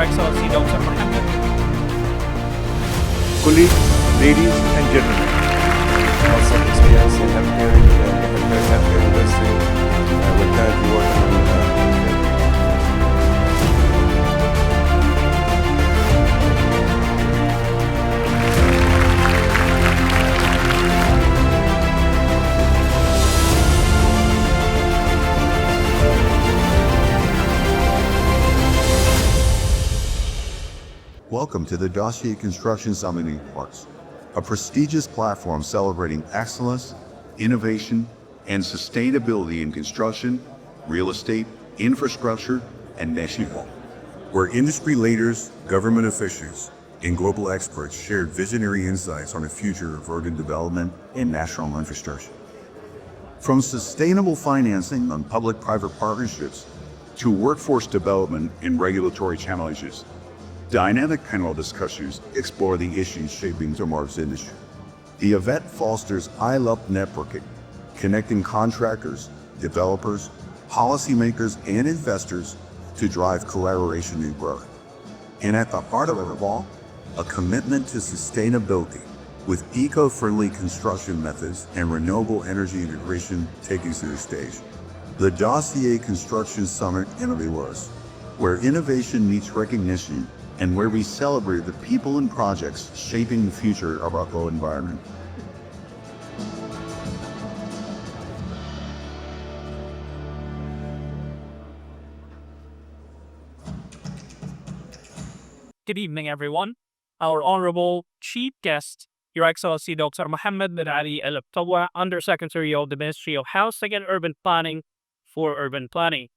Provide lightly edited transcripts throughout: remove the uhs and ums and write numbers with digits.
Excellency Dr. Mohammed. Colleagues, ladies and gentlemen, also experience in healthcare industry. We're currently working on Welcome to the Dossier Construction Summit in Parks, a prestigious platform celebrating excellence, innovation, and sustainability in construction, real estate, infrastructure, and national, where industry leaders, government officials, and global experts shared visionary insights on the future of urban development and national infrastructure. From sustainable financing on public-private partnerships to workforce development and regulatory challenges, dynamic panel discussions explore the issues shaping tomorrow's industry. The event fosters high-level networking, connecting contractors, developers, policymakers, and investors to drive collaboration and growth. And at the heart of it all, a commitment to sustainability with eco-friendly construction methods and renewable energy integration taking center stage. The Dossier Construction Summit Innovators, where innovation meets recognition and where we celebrate the people and projects shaping the future of our whole environment. Good evening, everyone. Our Honorable Chief Guest, Your Excellency Dr. Mohammed bin Ali Al Abtawa, Undersecretary of the Ministry of Housing and Urban Planning for Urban Planning.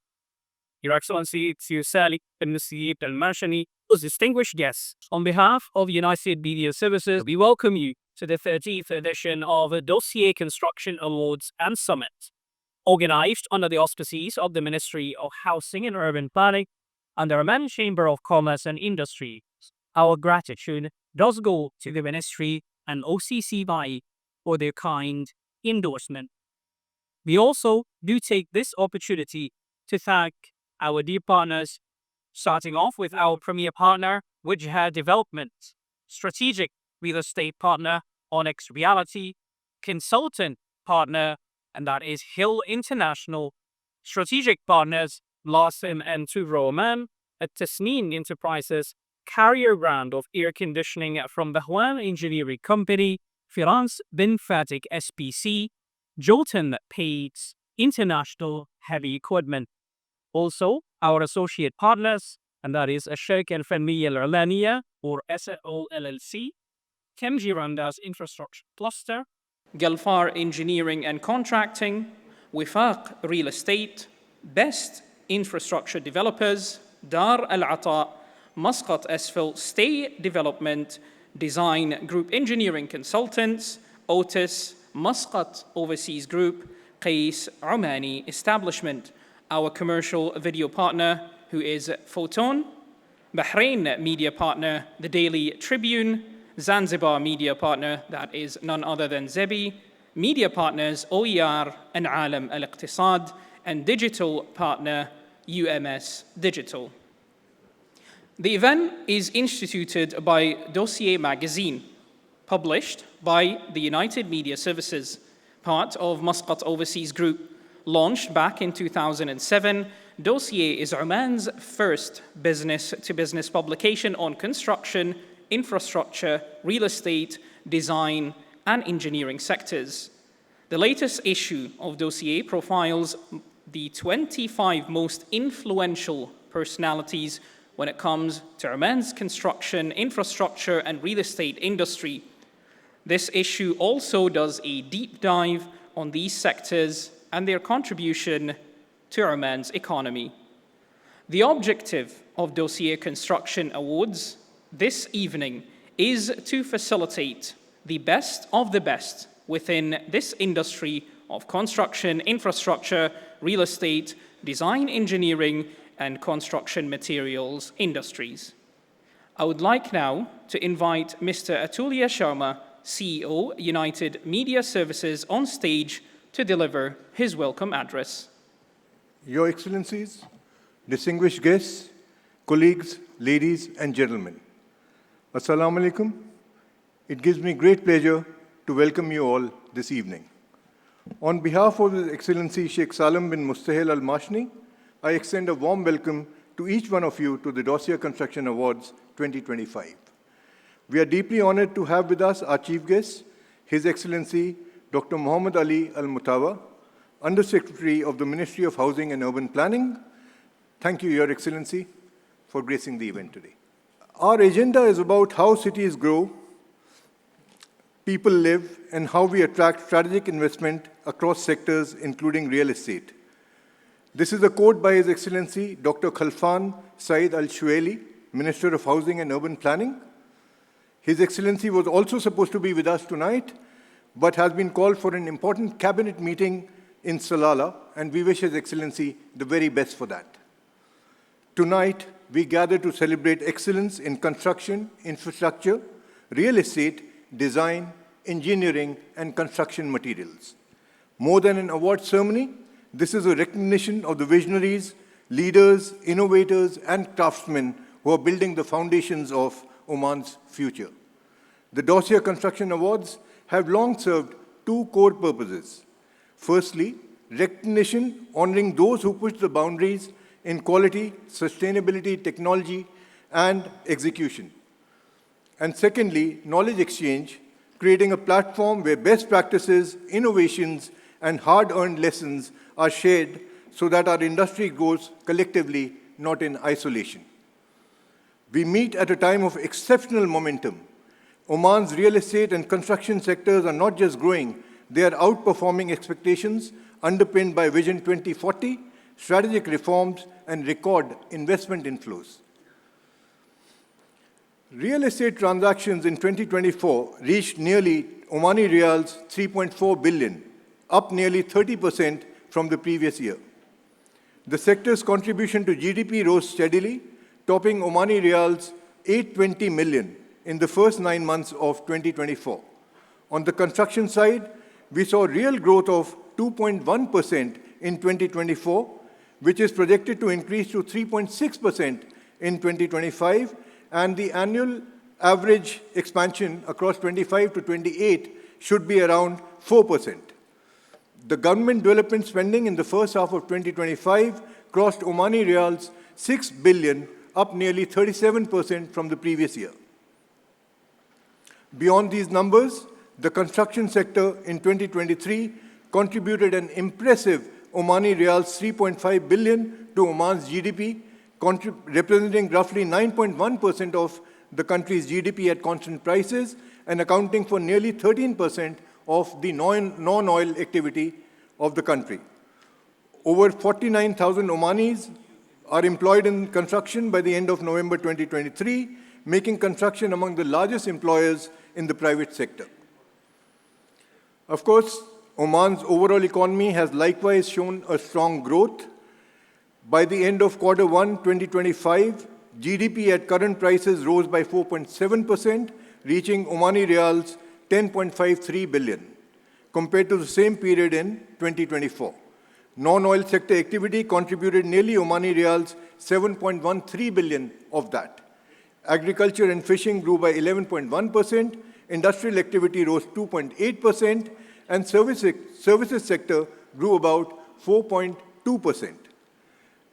Your Excellency Sali bin Nasib Al Mashani, distinguished guests, on behalf of United Media Services, we welcome you to the 13th edition of the Dossier Construction Awards and Summit, organized under the auspices of the Ministry of Housing and Urban Planning and the Oman Chamber of Commerce and Industry. Our gratitude does go to the Ministry and OCCI for their kind endorsement. We also do take this opportunity to thank our dear partners, starting off with our premier partner, Wijha Development, strategic real estate partner, Onyx Reality, consultant partner, and that is Hill International, strategic partners, Lasim and Tuvro Oman, at Tasneen Enterprises, carrier brand of air conditioning from Bahwan Engineering Company, Firas bin Fatik SPC, Jolton Pates International Heavy Equipment. Also, our associate partners, and that is Ashok and Family Al Alania, or SAO LLC, Kemji Randa's Infrastructure Cluster, Galfar Engineering and Contracting, Wifaq Real Estate, Best Infrastructure Developers, Dar Al Ata, Muscat Asphalt Stay Development, Design Group Engineering Consultants, Otis, Muscat Overseas Group, Qais Omani Establishment, our commercial video partner, who is Photon, Bahrain media partner, The Daily Tribune, Zanzibar media partner, that is none other than Zebi, media partners OER and Alam Al-Iqtisad, and digital partner UMS Digital. The event is instituted by Dossier magazine, published by the United Media Services, part of Muscat Overseas Group. Launched back in 2007, Dossier is Oman's first business-to-business publication on construction, infrastructure, real estate, design, and engineering sectors. The latest issue of Dossier profiles the 25 most influential personalities when it comes to Oman's construction, infrastructure, and real estate industry. This issue also does a deep dive on these sectors and their contribution to Oman's economy. The objective of Dossier Construction Awards this evening is to facilitate the best of the best within this industry of construction, infrastructure, real estate, design engineering, and construction materials industries. I would like now to invite Mr. Atulya Sharma, CEO, United Media Services, on stage to deliver his welcome address. Your Excellencies, distinguished guests, colleagues, ladies and gentlemen. Assalamu alaikum. It gives me great pleasure to welcome you all this evening. On behalf of His Excellency Sheikh Salim bin Mustahil Al Mashni, I extend a warm welcome to each one of you to the Dossier Construction Awards 2025. We are deeply honored to have with us our chief guest, His Excellency Dr. Muhammad Ali Al Mutawa, Under-Secretary of the Ministry of Housing and Urban Planning. Thank you, Your Excellency, for gracing the event today. Our agenda is about how cities grow, people live, and how we attract strategic investment across sectors, including real estate. This is a quote by His Excellency Dr. Khalfan Saeed Al Shuaili, Minister of Housing and Urban Planning. His Excellency was also supposed to be with us tonight, but has been called for an important cabinet meeting in Salalah, and we wish His Excellency the very best for that. Tonight, we gather to celebrate excellence in construction, infrastructure, real estate, design, engineering, and construction materials. More than an award ceremony, this is a recognition of the visionaries, leaders, innovators, and craftsmen who are building the foundations of Oman's future. The Dossier Construction Awards have long served two core purposes. Firstly, recognition honoring those who push the boundaries in quality, sustainability, technology, and execution. And secondly, knowledge exchange, creating a platform where best practices, innovations, and hard-earned lessons are shared so that our industry grows collectively, not in isolation. We meet at a time of exceptional momentum. Oman's real estate and construction sectors are not just growing, they are outperforming expectations, underpinned by Vision 2040, strategic reforms, and record investment inflows. Real estate transactions in 2024 reached nearly Omani Riyals 3.4 billion, up nearly 30% from the previous year. The sector's contribution to GDP rose steadily, topping Omani Riyals 820 million in the first 9 months of 2024. On the construction side, we saw real growth of 2.1% in 2024, which is projected to increase to 3.6% in 2025, and the annual average expansion across 25 to 28 should be around 4%. The government development spending in the first half of 2025 crossed Omani Riyals 6 billion, up nearly 37% from the previous year. Beyond these numbers, the construction sector in 2023 contributed an impressive Omani Riyals 3.5 billion to Oman's GDP, representing roughly 9.1% of the country's GDP at constant prices and accounting for nearly 13% of the non-oil activity of the country. Over 49,000 Omanis are employed in construction by the end of November 2023, making construction among the largest employers in the private sector. Of course, Oman's overall economy has likewise shown a strong growth. By the end of Q1 2025, GDP at current prices rose by 4.7%, reaching Omani Riyals 10.53 billion, compared to the same period in 2024. Non-oil sector activity contributed nearly Omani Riyals 7.13 billion of that. Agriculture and fishing grew by 11.1%, industrial activity rose 2.8%, and services sector grew about 4.2%.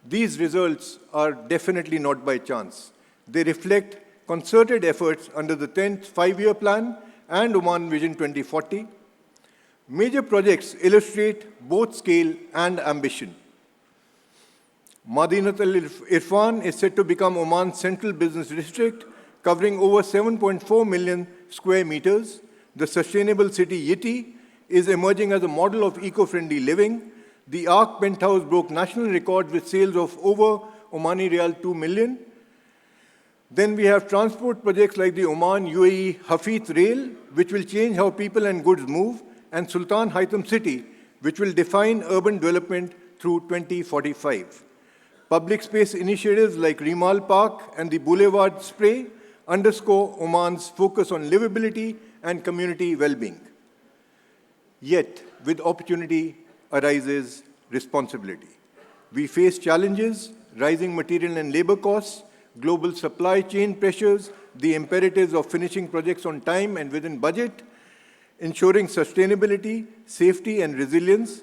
These results are definitely not by chance. They reflect concerted efforts under the 10th five-year plan and Oman Vision 2040. Major projects illustrate both scale and ambition. Madinat al-Irfan is set to become Oman's central business district, covering over 7.4 million square meters. The sustainable city Yiti is emerging as a model of eco-friendly living. The Arc penthouse broke national records with sales of over Omani Riyal 2 million. Then we have transport projects like the Oman UAE Hafid Rail, which will change how people and goods move, and Sultan Haitham City, which will define urban development through 2045. Public space initiatives like Rimal Park and the Boulevard Spray underscore Oman's focus on livability and community well-being. Yet, with opportunity arises responsibility. We face challenges, rising material and labor costs, global supply chain pressures, the imperatives of finishing projects on time and within budget, ensuring sustainability, safety, and resilience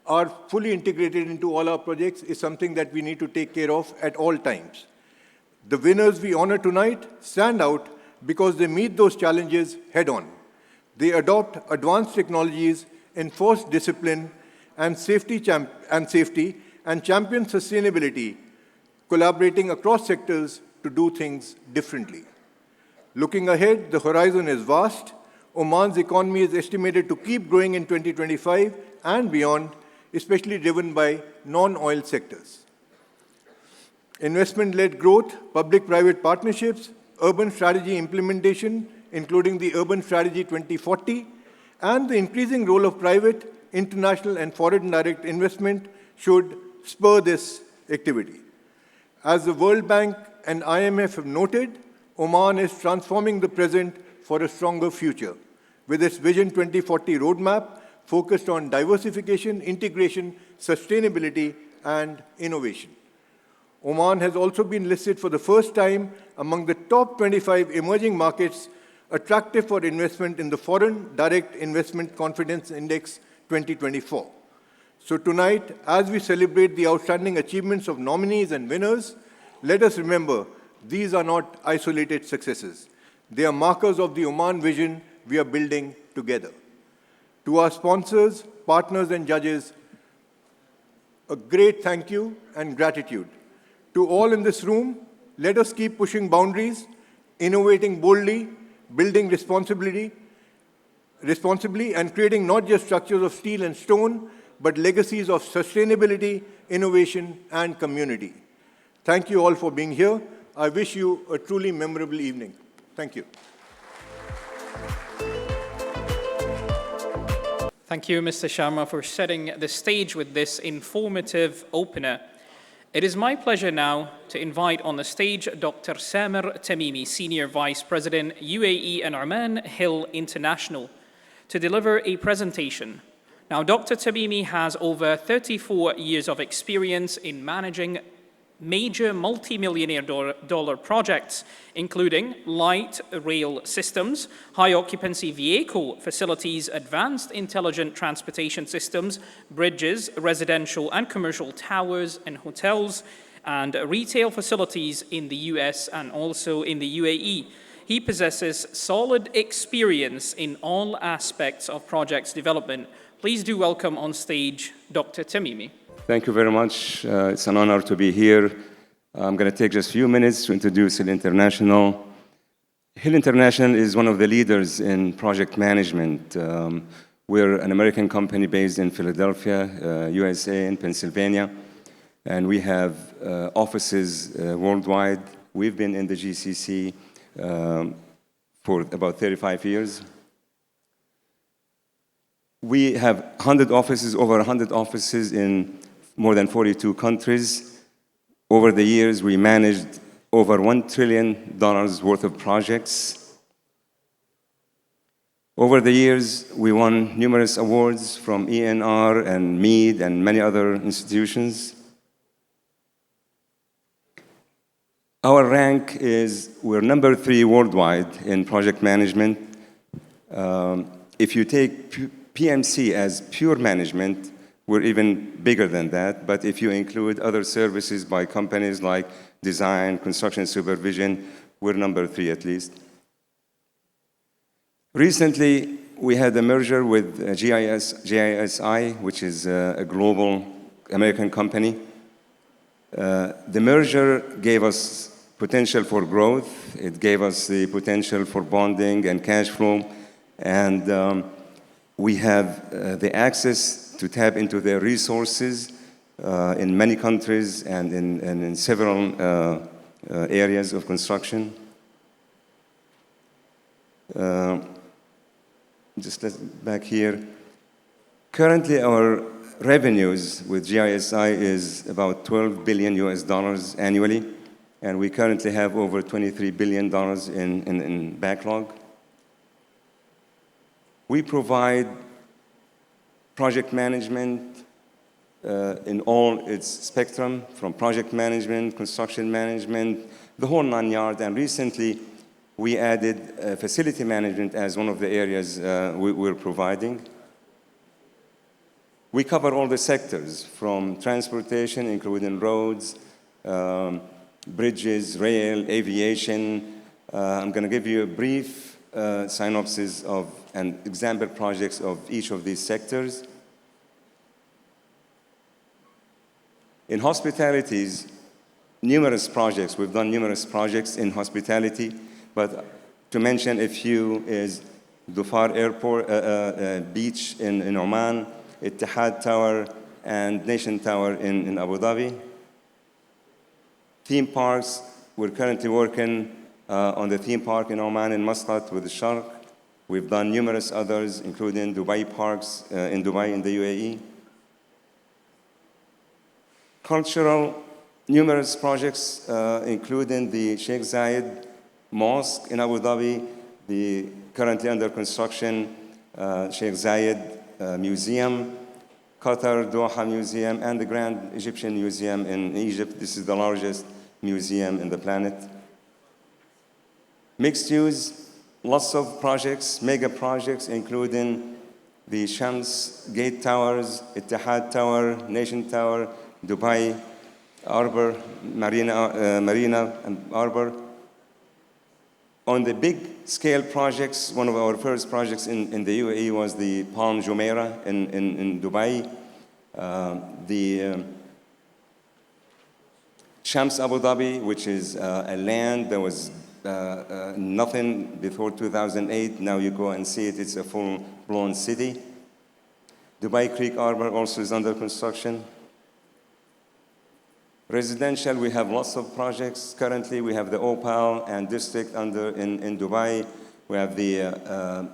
are fully integrated into all our projects is something that we need to take care of at all times. The winners we honor tonight stand out because they meet those challenges head-on. They adopt advanced technologies, enforce discipline and safety, and champion sustainability, collaborating across sectors to do things differently. Looking ahead, the horizon is vast. Oman's economy is estimated to keep growing in 2025 and beyond, especially driven by non-oil sectors. Investment-led growth, public-private partnerships, urban strategy implementation, including the Urban Strategy 2040, and the increasing role of private, international, and foreign direct investment should spur this activity. As the World Bank and IMF have noted, Oman is transforming the present for a stronger future, with its Vision 2040 roadmap focused on diversification, integration, sustainability, and innovation. Oman has also been listed for the first time among the top 25 emerging markets attractive for investment in the Foreign Direct Investment Confidence Index 2024. So tonight, as we celebrate the outstanding achievements of nominees and winners, let us remember these are not isolated successes. They are markers of the Oman vision we are building together. To our sponsors, partners, and judges, a great thank you and gratitude. To all in this room, let us keep pushing boundaries, innovating boldly, building responsibly, and creating not just structures of steel and stone, but legacies of sustainability, innovation, and community. Thank you all for being here. I wish you a truly memorable evening. Thank you. Thank you, Mr. Sharma, for setting the stage with this informative opener. It is my pleasure now to invite on the stage Dr. Samer Tamimi, Senior Vice President, UAE and Oman Hill International, to deliver a presentation. Now, Dr. Tamimi has over 34 years of experience in managing major multi-millionaire dollar projects, including light rail systems, high-occupancy vehicle facilities, advanced intelligent transportation systems, bridges, residential and commercial towers and hotels, and retail facilities in the US and also in the UAE. He possesses solid experience in all aspects of projects development. Please do welcome on stage Dr. Tamimi. Thank you very much. It's an honor to be here. I'm going to take just a few minutes to introduce Hill International. Hill International is one of the leaders in project management. We're an American company based in Philadelphia, USA, and Pennsylvania, and we have offices worldwide. We've been in the GCC for about 35 years. We have 100 offices, over 100 offices in more than 42 countries. Over the years, we managed over $1 trillion worth of projects. Over the years, we won numerous awards from ENR and Mead and many other institutions. Our rank is, we're number 3 worldwide in project management. If you take PMC as pure management, we're even bigger than that, but if you include other services by companies like design, construction supervision, we're number 3 at least. Recently, we had a merger with GISI, which is a global American company. The merger gave us potential for growth. It gave us the potential for bonding and cash flow, and we have the access to tap into their resources in many countries and in several areas of construction. Just back here. Currently, our revenues with GISI is about $12 billion annually, and we currently have over $23 billion in backlog. We provide project management, in all its spectrum, from project management, construction management, the whole 9 yards. And recently, we added facility management as one of the areas we're providing. We cover all the sectors, from transportation, including roads, bridges, rail, aviation. I'm going to give you a brief synopsis of and example projects of each of these sectors. In hospitalities, numerous projects. We've done numerous projects in hospitality, but to mention a few is Dhofar Airport, beach in Oman, Ittihad Tower, and Nation Tower in Abu Dhabi. Theme parks, we're currently working on the theme park in Oman in Muscat with the Shark. We've done numerous others, including Dubai parks in Dubai in the UAE. Cultural, numerous projects, including the Sheikh Zayed Mosque in Abu Dhabi, the currently under construction Sheikh Zayed Museum, Qatar Doha Museum, and the Grand Egyptian Museum in Egypt. This is the largest museum in the planet. Mixed use, lots of projects, mega projects, including the Shams Gate Towers, Ittihad Tower, Nation Tower, Dubai Arbor, Marina and Arbor. On the big scale projects, one of our first projects in the UAE was the Palm Jumeirah in Dubai. The Shams Abu Dhabi, which is a land that was nothing before 2008. Now you go and see it, it's a full-blown city. Dubai Creek Arbor also is under construction. Residential, we have lots of projects. Currently, we have the Opal and district in Dubai. We have the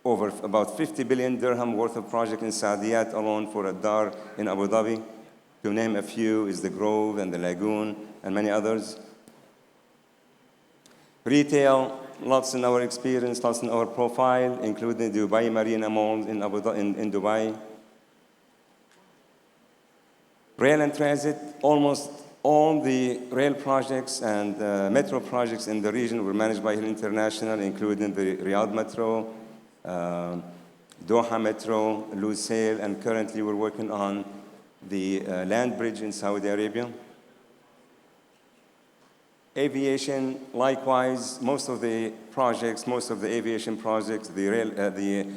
over about 50 billion dirham worth of project in Saadiyat alone for a Dar in Abu Dhabi. To name a few is the Grove and the Lagoon and many others. Retail, lots in our experience, lots in our profile, including the Dubai Marina Mall in Dubai. Rail and transit, almost all the rail projects and metro projects in the region were managed by Hill International, including the Riyadh Metro, Doha Metro, Lusail, and currently we're working on the land bridge in Saudi Arabia. Aviation, likewise, most of the aviation projects, the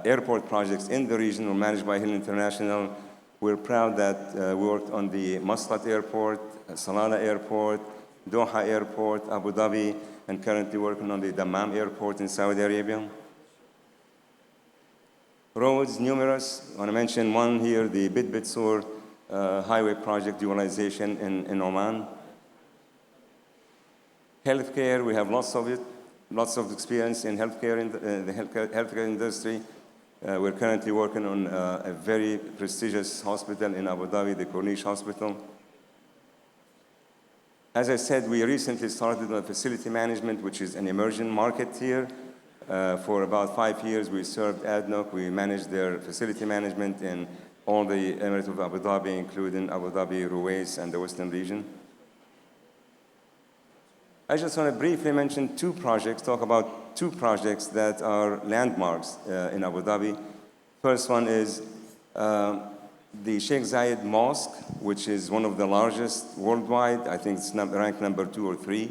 airport projects in the region were managed by Hill International. We're proud that we worked on the Muscat Airport, Salalah Airport, Doha Airport, Abu Dhabi, and currently working on the Dammam Airport in Saudi Arabia. Roads, numerous. I want to mention one here, the Bid-Bid-Sur highway project dualization in Oman. Healthcare, we have lots of it, lots of experience in healthcare, in the healthcare industry. We're currently working on a very prestigious hospital in Abu Dhabi, the Corniche Hospital. As I said, we recently started on facility management, which is an emerging market here. For about 5 years, we served ADNOC. We managed their facility management in all the Emirates of Abu Dhabi, including Abu Dhabi, Ruwais, and the Western region. I just want to briefly mention talk about two projects that are landmarks in Abu Dhabi. First one is the Sheikh Zayed Mosque, which is one of the largest worldwide. I think it's ranked number 2 or 3.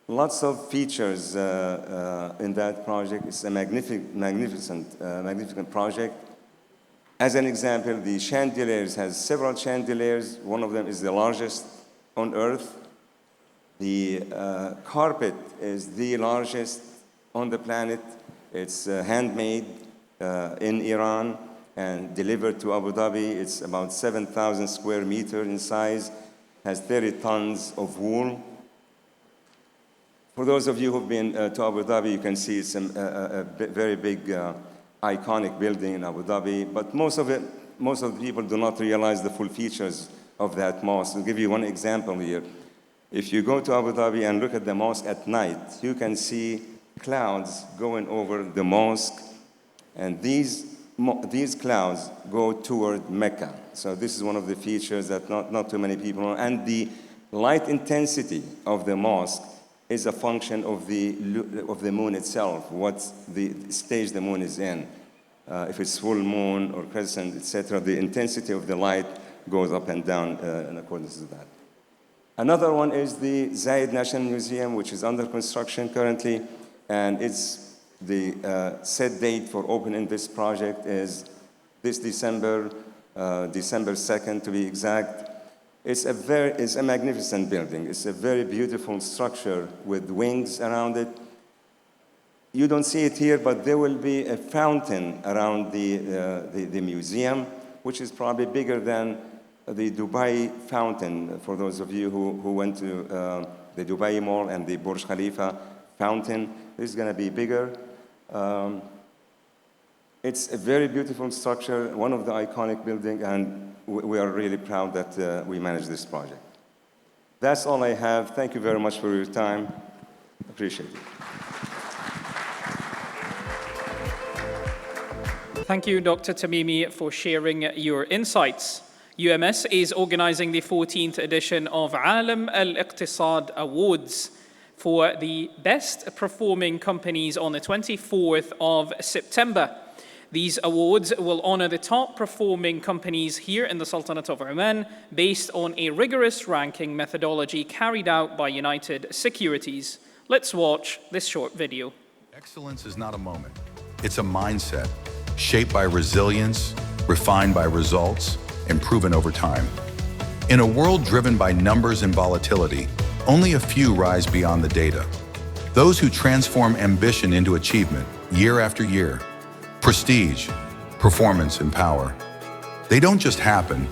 Lots of features in that project. It's a magnificent project. As an example, the chandeliers has several chandeliers. One of them is the largest on earth. The carpet is the largest on the planet. It's handmade in Iran and delivered to Abu Dhabi. It's about 7,000 square meters in size, has 30 tons of wool. For those of you who've been to Abu Dhabi, you can see it's a very big, iconic building in Abu Dhabi, but most of the people do not realize the full features of that mosque. I'll give you one example here. If you go to Abu Dhabi and look at the mosque at night, you can see clouds going over the mosque, and these these clouds go toward Mecca. So this is one of the features that not too many people know. And the light intensity of the mosque is a function of the moon itself, what the stage the moon is in. If it's full moon or crescent, etc., the intensity of the light goes up and down in accordance with that. Another one is the Zayed National Museum, which is under construction currently, and it's the set date for opening this project is this December 2nd to be exact. It's a magnificent building. It's a very beautiful structure with wings around it. You don't see it here, but there will be a fountain around the museum, which is probably bigger than the Dubai fountain. For those of you who went to the Dubai Mall and the Burj Khalifa fountain, this is going to be bigger. It's a very beautiful structure, one of the iconic buildings, and we are really proud that we managed this project. That's all I have. Thank you very much for your time. Appreciate it. Thank you, Dr. Tamimi, for sharing your insights. UMS is organizing the 14th edition of Alam Al-Iqtisad Awards for the best performing companies on the 24th of September. These awards will honor the top performing companies here in the Sultanate of Oman based on a rigorous ranking methodology carried out by United Securities. Let's watch this short video. Excellence is not a moment. It's a mindset shaped by resilience, refined by results, and proven over time. In a world driven by numbers and volatility, only a few rise beyond the data. Those who transform ambition into achievement year after year. Prestige, performance, and power. They don't just happen,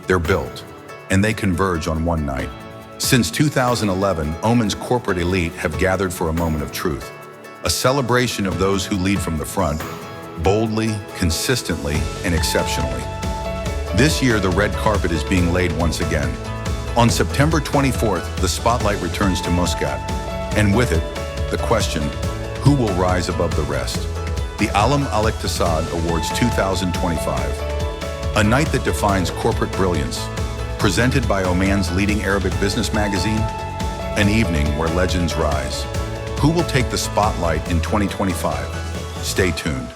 they're built, and they converge on one night. Since 2011, Oman's corporate elite have gathered for a moment of truth, a celebration of those who lead from the front, boldly, consistently, and exceptionally. This year, the red carpet is being laid once again. On September 24th, the spotlight returns to Muscat, and with it, the question, who will rise above the rest? The Alam Al-Iqtisad Awards 2025, a night that defines corporate brilliance, presented by Oman's leading Arabic business magazine, an evening where legends rise. Who will take the spotlight in 2025? Stay tuned.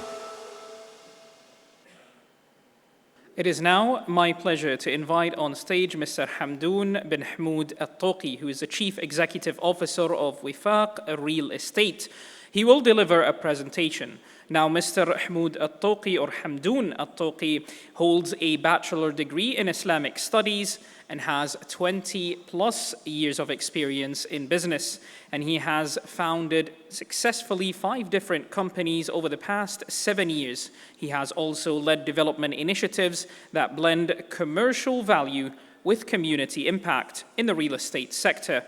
It is now my pleasure to invite on stage Mr. Hamdoun bin Hamoud Al-Tawqi, who is the Chief Executive Officer of Wifaq Real Estate. He will deliver a presentation. Now, Mr. Hamoud Al-Tawqi or Hamdoun Al-Tawqi holds a bachelor degree in Islamic Studies and has 20 plus years of experience in business. And he has founded successfully 5 different companies over the past 7 years. He has also led development initiatives that blend commercial value with community impact in the real estate sector.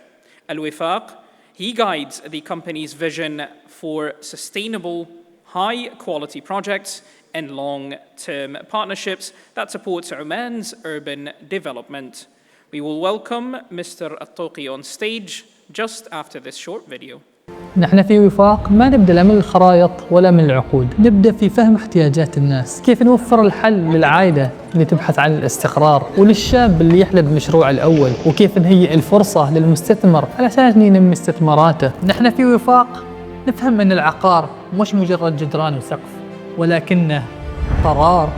Al-Wifaq, he guides the company's vision for sustainable, high-quality projects and long-term partnerships that supports Oman's urban development. We will welcome Mr. Al-Tawqi on stage just after this short video. نحن في وفاق ما نبدأ لا من الخرائط ولا من العقود، نبدأ في فهم احتياجات الناس، كيف نوفر الحل للعائلة اللي تبحث عن الاستقرار وللشاب اللي يحلم بمشروعه الأول، وكيف نهيئ الفرصة للمستثمر علشان ينمي استثماراته. نحن في وفاق نفهم أن العقار مش مجرد جدران وسقف، ولكنه قرار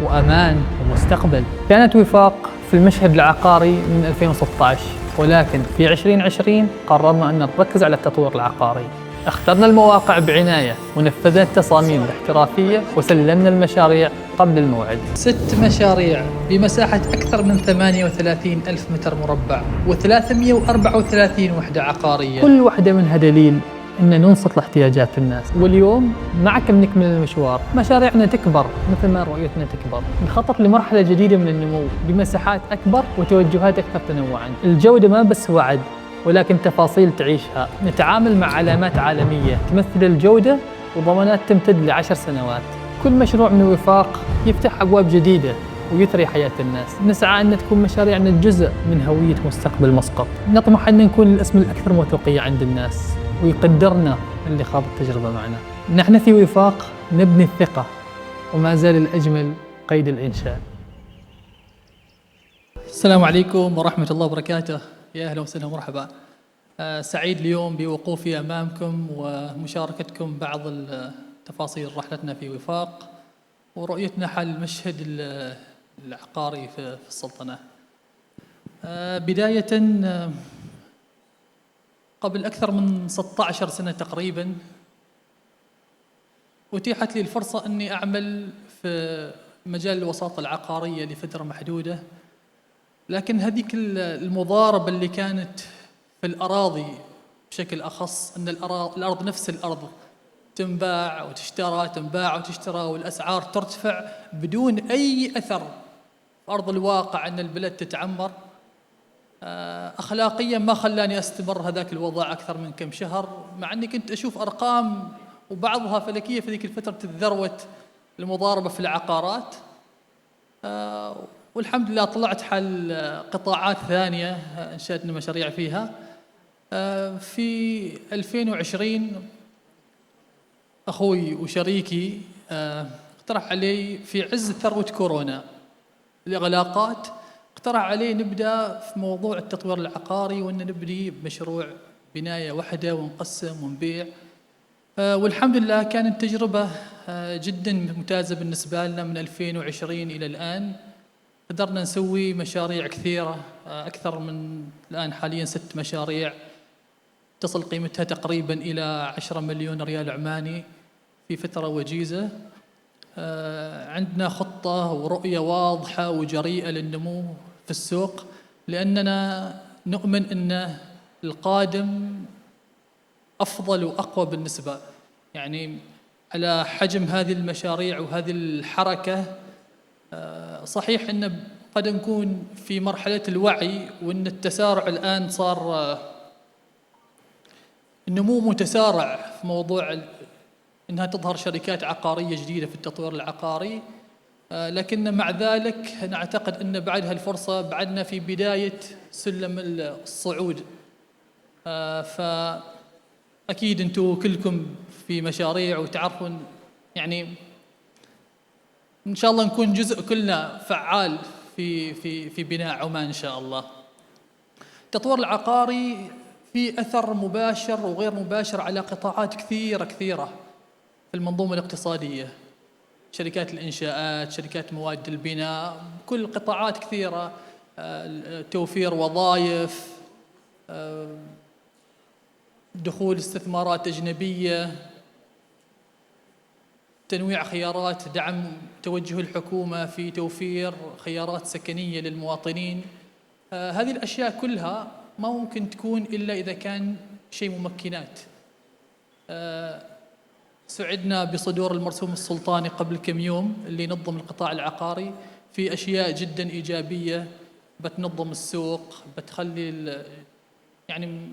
وأمان ومستقبل. كانت وفاق في المشهد العقاري من 2016، ولكن في 2020 قررنا أن نركز على التطوير العقاري. اخترنا المواقع بعناية ونفذنا التصاميم الاحترافية وسلمنا المشاريع قبل الموعد. 6 مشاريع بمساحة أكثر من 38 ألف متر مربع و334 وحدة عقارية، كل وحدة منها دليل أن ننصت لاحتياجات الناس. واليوم معكم نكمل المشوار، مشاريعنا تكبر مثل ما رؤيتنا تكبر، نخطط لمرحلة جديدة من النمو بمساحات أكبر وتوجهات أكثر تنوعاً. الجودة ما بس وعد ولكن تفاصيل تعيشها. نتعامل مع علامات عالمية تمثل الجودة وضمانات تمتد ل10 سنوات. كل مشروع من وفاق يفتح أبواب جديدة ويثري حياة الناس. نسعى أن تكون مشاريعنا جزء من هوية مستقبل مسقط. نطمح أن نكون الاسم الأكثر موثوقية عند الناس ويقدرنا اللي خاض التجربة معنا. نحن في وفاق نبني الثقة وما زال الأجمل قيد الإنشاء. السلام عليكم ورحمة الله وبركاته. يا أهلا وسهلا ومرحبا. سعيد اليوم بوقوفي أمامكم ومشاركتكم بعض تفاصيل رحلتنا في وفاق ورؤيتنا حول المشهد العقاري في السلطنة. بداية، قبل أكثر من 16 سنة تقريباً أتيحت لي الفرصة أني أعمل في مجال الوساطة العقارية لفترة محدودة، لكن هذيك المضاربة اللي كانت في الأراضي بشكل أخص، أن الأرض نفس الأرض تنباع وتشترى، تنباع وتشترى، والأسعار ترتفع بدون أي أثر في أرض الواقع أن البلد تتعمر. أخلاقياً ما خلاني أستمر هذاك الوضع أكثر من كم شهر، مع أني كنت أشوف أرقام وبعضها فلكية في ذيك الفترة الذروة المضاربة في العقارات. والحمد لله طلعت حل قطاعات ثانية أنشأتنا مشاريع فيها. في 2020 أخوي وشريكي اقترح علي في عز ثروة كورونا الإغلاقات، اقترح علي نبدأ في موضوع التطوير العقاري وأن نبني بمشروع بناية واحدة ونقسم ونبيع. والحمد لله كانت تجربة جدا ممتازة بالنسبة لنا. من 2020 إلى الآن قدرنا نسوي مشاريع كثيرة، أكثر من الآن حاليا 6 مشاريع تصل قيمتها تقريبا إلى 10 مليون ريال عماني في فترة وجيزة. عندنا خطة ورؤية واضحة وجريئة للنمو في السوق، لأننا نؤمن أن القادم أفضل وأقوى بالنسبة يعني على حجم هذه المشاريع وهذه الحركة. صحيح أن قد نكون في مرحلة الوعي، وأن التسارع الآن صار النمو متسارع في موضوع أنها تظهر شركات عقارية جديدة في التطوير العقاري، لكن مع ذلك نعتقد أن بعد هالفرصة بعدنا في بداية سلم الصعود. فأكيد أنتم كلكم في مشاريع وتعرفون، يعني إن شاء الله نكون جزء كلنا فعال في بناء عمان إن شاء الله. التطوير العقاري في أثر مباشر وغير مباشر على قطاعات كثيرة في المنظومة الاقتصادية، شركات الإنشاءات، شركات مواد البناء، كل قطاعات كثيرة، توفير وظائف، دخول استثمارات أجنبية، تنويع خيارات، دعم توجه الحكومة في توفير خيارات سكنية للمواطنين. هذه الأشياء كلها ما ممكن تكون إلا إذا كان شيء ممكنات. سعدنا بصدور المرسوم السلطاني قبل كم يوم اللي نظم القطاع العقاري في أشياء جدا إيجابية بتنظم السوق، بتخلي يعني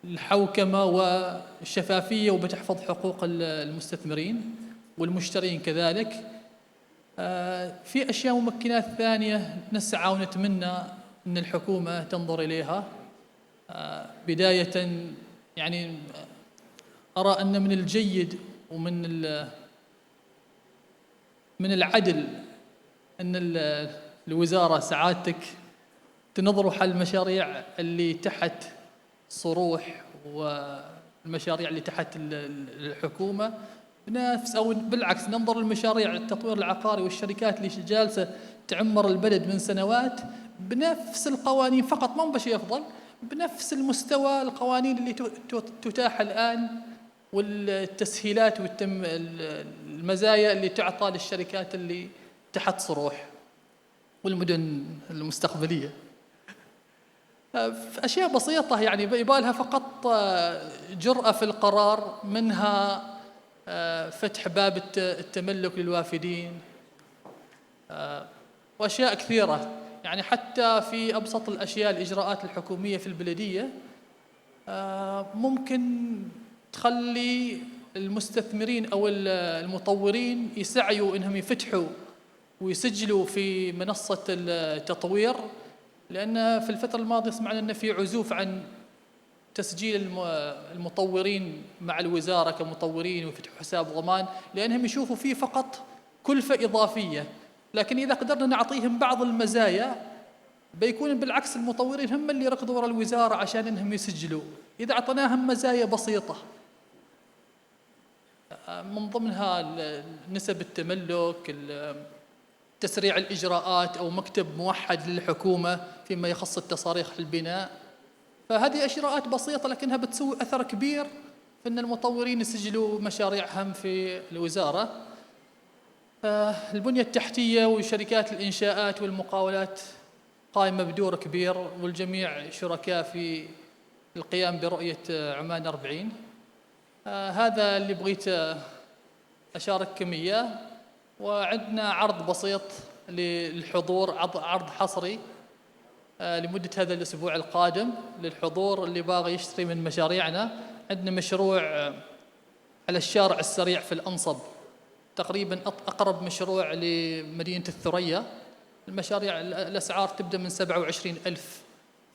الحوكمة والشفافية، وبتحفظ حقوق المستثمرين والمشترين كذلك. في أشياء ممكنات ثانية نسعى ونتمنى أن الحكومة تنظر إليها. بداية يعني أرى أن من الجيد ومن العدل أن الوزارة سعادتك تنظروا حل المشاريع اللي تحت صروح والمشاريع اللي تحت الحكومة بنفس، أو بالعكس ننظر للمشاريع التطوير العقاري والشركات اللي جالسة تعمر البلد من سنوات بنفس القوانين فقط، ما بشيء أفضل، بنفس المستوى القوانين اللي تتاح الآن والتسهيلات والمزايا اللي تعطى للشركات اللي تحت صروح والمدن المستقبلية. أشياء بسيطة يعني يبالها فقط جرأة في القرار، منها فتح باب التملك للوافدين وأشياء كثيرة. يعني حتى في أبسط الأشياء الإجراءات الحكومية في البلدية ممكن تخلي المستثمرين أو المطورين يسعيوا إنهم يفتحوا ويسجلوا في منصة التطوير، لأن في الفترة الماضية سمعنا أن في عزوف عن تسجيل المطورين مع الوزارة كمطورين ويفتحوا حساب ضمان، لأنهم يشوفوا فيه فقط كلفة إضافية، لكن إذا قدرنا نعطيهم بعض المزايا بيكون بالعكس المطورين هم اللي يركضوا وراء الوزارة عشان إنهم يسجلوا. إذا أعطيناهم مزايا بسيطة من ضمنها نسب التملك، تسريع الإجراءات أو مكتب موحد للحكومة فيما يخص التصاريح البناء، فهذه إجراءات بسيطة لكنها بتسوي أثر كبير في أن المطورين يسجلوا مشاريعهم في الوزارة. البنية التحتية وشركات الإنشاءات والمقاولات قائمة بدور كبير، والجميع شركاء في القيام برؤية عمان 40. هذا اللي بغيت أشارككم إياه. وعندنا عرض بسيط للحضور، عرض حصري لمدة هذا الأسبوع القادم للحضور اللي باغي يشتري من مشاريعنا. عندنا مشروع على الشارع السريع في الأنصب، تقريبا أقرب مشروع لمدينة الثريا. المشاريع الأسعار تبدأ من 27,000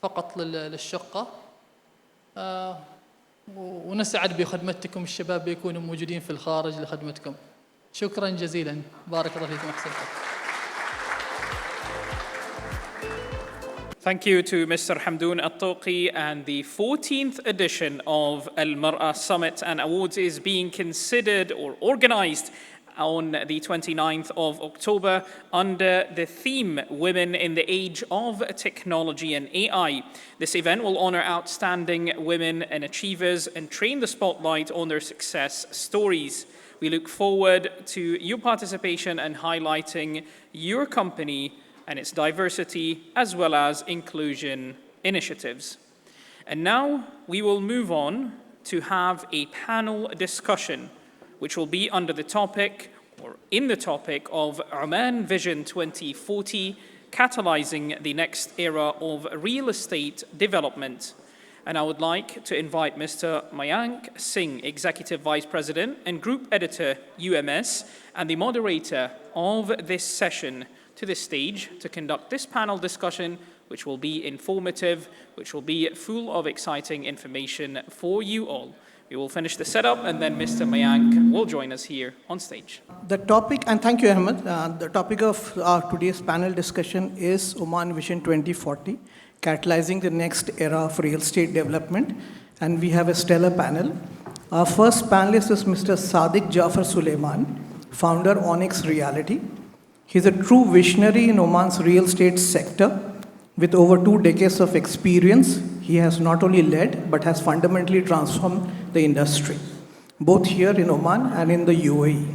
فقط للشقة. ونسعد بخدمتكم، الشباب بيكونوا موجودين في الخارج لخدمتكم. شكرا جزيلا، بارك الله فيكم، أحسنتم. Thank you to Mr. Hamdoun Al-Tawqi, and the 14th edition of Al-Mar'a Summit and Awards is being considered or organized on the 29th of October under the theme Women in the Age of Technology and AI. This event will honor outstanding women and achievers and train the spotlight on their success stories. We look forward to your participation and highlighting your company and its diversity as well as inclusion initiatives. And now we will move on to have a panel discussion which will be under the topic or in the topic of Oman Vision 2040, catalyzing the next era of real estate development. And I would like to invite Mr. Mayank Singh, Executive Vice President and Group Editor, UMS, and the moderator of this session to the stage to conduct this panel discussion, which will be informative, which will be full of exciting information for you all. We will finish the setup and then Mr. Mayank will join us here on stage. The topic, and thank you, Ahmed. The topic of our today's panel discussion is Oman Vision 2040, catalyzing the next era of real estate development. And we have a stellar panel. Our first panelist is Mr. Sadiq Jafar Suleiman, founder Onyx Reality. He's a true visionary in Oman's real estate sector. With over 2 decades of experience, he has not only led, but has fundamentally transformed the industry, both here in Oman and in the UAE.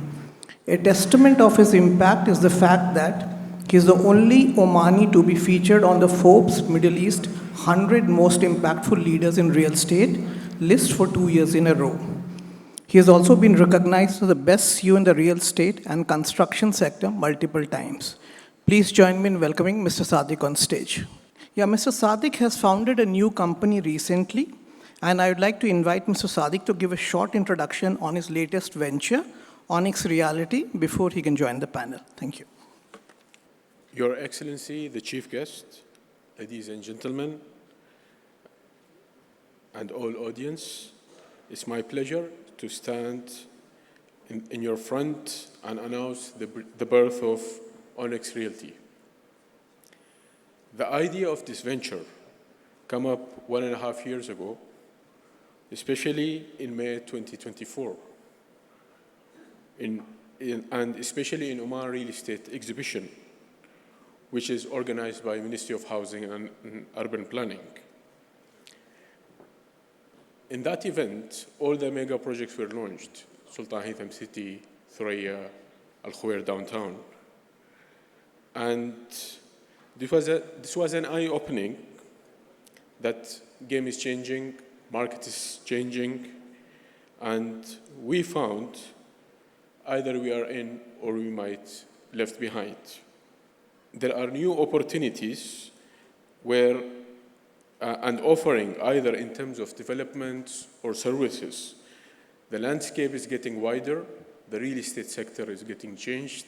A testament of his impact is the fact that he is the only Omani to be featured on the Forbes Middle East 100 most impactful leaders in real estate list for 2 years in a row. He has also been recognized as the best CEO in the real estate and construction sector multiple times. Please join me in welcoming Mr. Sadiq on stage. Yeah, Mr. Sadiq has founded a new company recently, and I would like to invite Mr. Sadiq to give a short introduction on his latest venture, Onyx Reality, before he can join the panel. Thank you. Your Excellency, the Chief Guest, ladies and gentlemen, and all audience, it's my pleasure to stand in your front and announce the birth of Onyx Realty. The idea of this venture came up 1.5 years ago, especially in May 2024, and especially in Oman Real Estate Exhibition, which is organized by Ministry of Housing and Urban Planning. In that event, all the mega projects were launched: Sultan Haitham City, Thuraya, Al Khuwair downtown. And this was an eye-opening that game is changing, market is changing, and we found either we are in or we might left behind. There are new opportunities where and offering either in terms of development or services. The landscape is getting wider, the real estate sector is getting changed,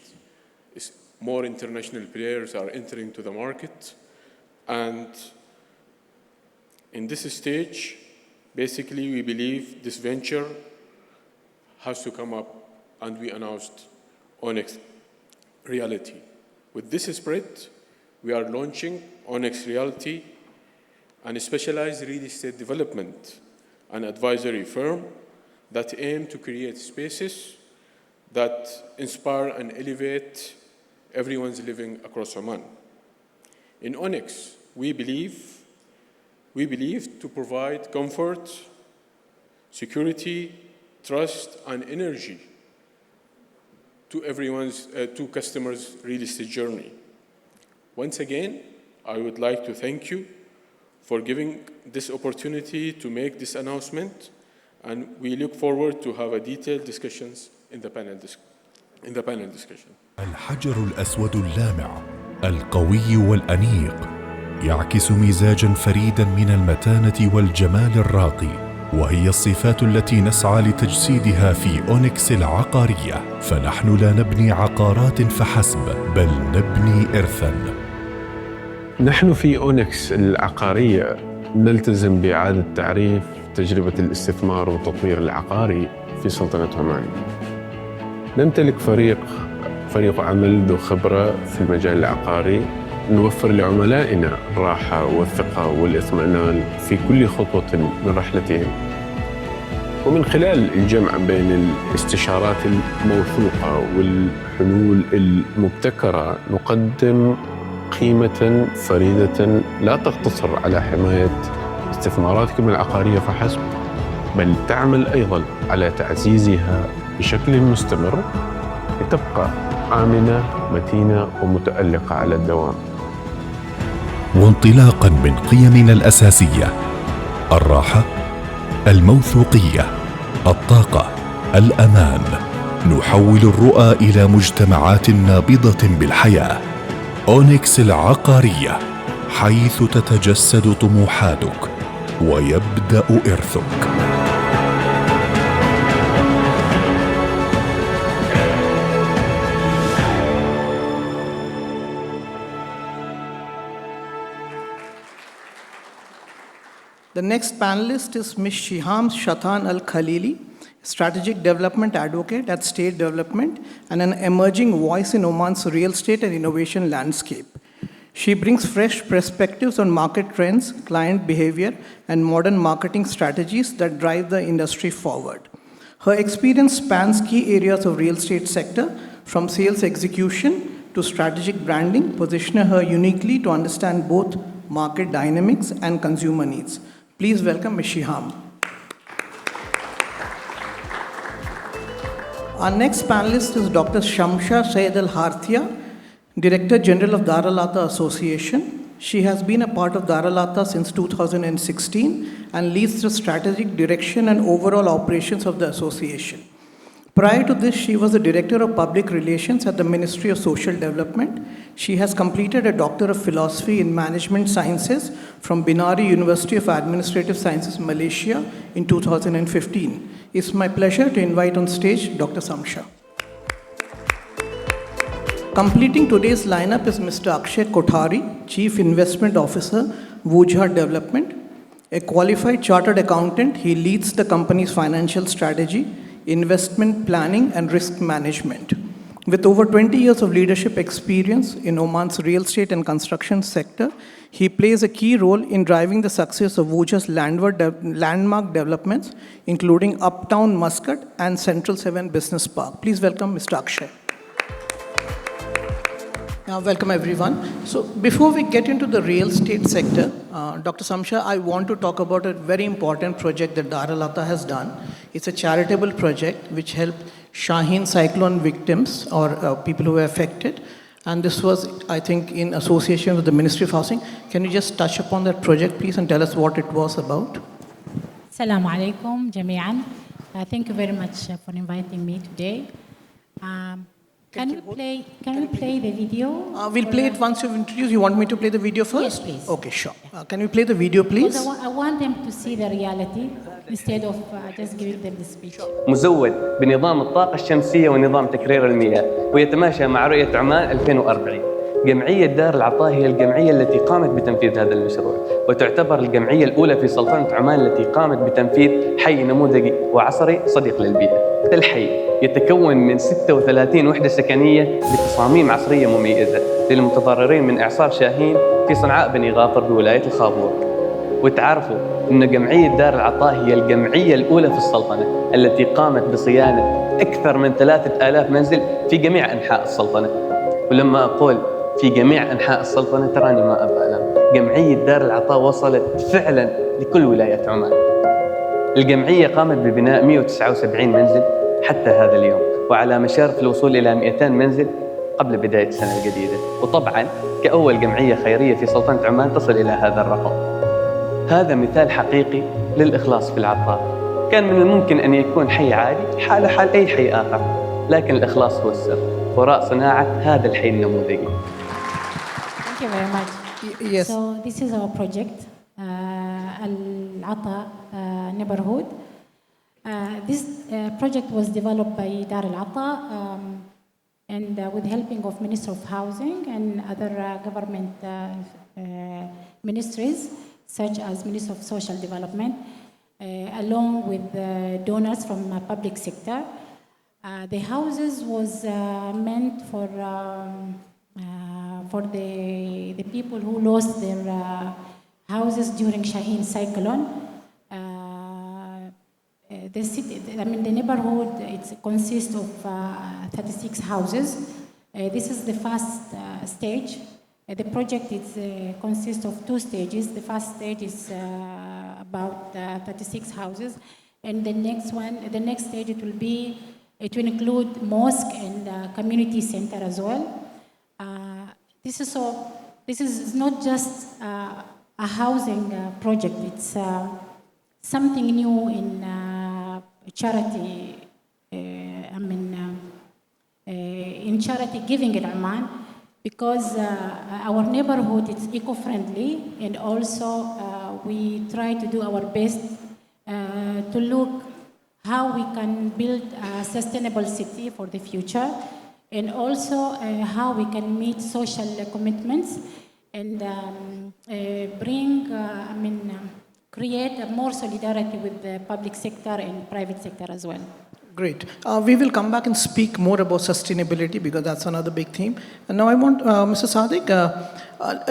more international players are entering to the market, and in this stage, basically we believe this venture has to come up, and we announced Onyx reality. With this spirit, we are launching Onyx Reality, a specialized real estate development and advisory firm that aim to create spaces that inspire and elevate everyone's living across Oman. In Onyx, we believe to provide comfort, security, trust, and energy to customers' real estate journey. Once again, I would like to thank you for giving this opportunity to make this announcement, and we look forward to have a detailed discussions in the panel discussion. الحجر الأسود اللامع القوي والأنيق يعكس مزاجاً فريداً من المتانة والجمال الراقي، وهي الصفات التي نسعى لتجسيدها في أونكس العقارية. فنحن لا نبني عقارات فحسب، بل نبني إرثاً. نحن في أونكس العقارية نلتزم بإعادة تعريف تجربة الاستثمار والتطوير العقاري في سلطنة عمان. نمتلك فريق عمل ذو خبرة في المجال العقاري، نوفر لعملائنا الراحة والثقة والاطمئنان في كل خطوة من رحلتهم. ومن خلال الجمع بين الاستشارات الموثوقة والحلول المبتكرة نقدم قيمة فريدة لا تقتصر على حماية استثماراتكم العقارية فحسب، بل تعمل أيضاً على تعزيزها بشكل مستمر لتبقى آمنة متينة ومتألقة على الدوام. وانطلاقاً من قيمنا الأساسية: الراحة، الموثوقية، الطاقة، الأمان، نحول الرؤى إلى مجتمعات نابضة بالحياة. أونكس العقارية، حيث تتجسد طموحاتك ويبدأ إرثك. The next panelist is Ms. Shiham Shatan Al-Khalili, Strategic Development Advocate at State Development and an emerging voice in Oman's real estate and innovation landscape. She brings fresh perspectives on market trends, client behavior, and modern marketing strategies that drive the industry forward. Her experience spans key areas of real estate sector, from sales execution to strategic branding, positioning her uniquely to understand both market dynamics and consumer needs. Please welcome Ms. Shiham. Our next panelist is Dr. Shamsha Sayyid Al-Harthia, Director General of Daralata Association. She has been a part of Daralata since 2016 and leads the strategic direction and overall operations of the association. Prior to this, she was the Director of Public Relations at the Ministry of Social Development. She has completed a Doctor of Philosophy in Management Sciences from Binari University of Administrative Sciences, Malaysia in 2015. It's my pleasure to invite on stage Dr. Samsha. Completing today's lineup is Mr. Akshay Kothari, Chief Investment Officer, Wujha Development. A qualified chartered accountant, he leads the company's financial strategy, investment planning, and risk management. With over 20 years of leadership experience in Oman's real estate and construction sector, he plays a key role in driving the success of Wujha's landmark developments, including Uptown Muscat and Central 7 Business Park. Please welcome Mr. Akshay. Welcome everyone. So before we get into the real estate sector, Dr. Samsha, I want to talk about a very important project that Daralata has done. It's a charitable project which helped Shaheen cyclone victims or people who were affected. And this was, I think, in association with the Ministry of Housing. Can you just touch upon that project, please, and tell us what it was about? Assalamu alaikum, jami'an. Thank you very much for inviting me today. Can we play the video? We'll play it once you've introduced. You want me to play the video first? Yes, please. Okay, sure. Can we play the video, please? I want them to see the reality instead of just giving them the speech. مزود بنظام الطاقة الشمسية ونظام تكرير المياه ويتماشى مع رؤية عمان 2040. جمعية دار العطاء هي الجمعية التي قامت بتنفيذ هذا المشروع، وتعتبر الجمعية الأولى في سلطنة عمان التي قامت بتنفيذ حي نموذجي وعصري صديق للبيئة. الحي يتكون من 36 وحدة سكنية بتصاميم عصرية مميزة للمتضررين من إعصار شاهين في صنعاء بني غافر بولاية الخابور. وتعرفوا أن جمعية دار العطاء هي الجمعية الأولى في السلطنة التي قامت بصيانة أكثر من 3000 منزل في جميع أنحاء السلطنة. ولما أقول في جميع أنحاء السلطنة تراني ما أبالغ، جمعية دار العطاء وصلت فعلاً لكل ولايات عمان. الجمعية قامت ببناء 179 منزل حتى هذا اليوم، وعلى مشارف الوصول إلى 200 منزل قبل بداية السنة الجديدة. وطبعاً كأول جمعية خيرية في سلطنة عمان تصل إلى هذا الرقم. هذا مثال حقيقي للإخلاص في العطاء. كان من الممكن أن يكون حي عادي حاله حال أي حي آخر، لكن الإخلاص هو السر وراء صناعة هذا الحي النموذجي. Thank you very much. Yes. So this is our project, Al-Ata neighborhood. This project was developed by Dar Al-Ata and with helping of Minister of Housing and other government ministries, such as Minister of Social Development, along with donors from public sector. The houses was meant for the people who lost their houses during Shaheen cyclone. The city, the neighborhood, it consists of 36 houses. This is the first stage. The project consists of 2 stages. The first stage is about 36 houses, and the next stage it will include mosque and community center as well. This is not just a housing project. It's something new in charity. In charity giving in Oman, because our neighborhood is eco-friendly, and also we try to do our best to look how we can build a sustainable city for the future, and also how we can meet social commitments and create more solidarity with the public sector and private sector as well. Great. We will come back and speak more about sustainability because that's another big theme. And now I want Mr. Sadiq,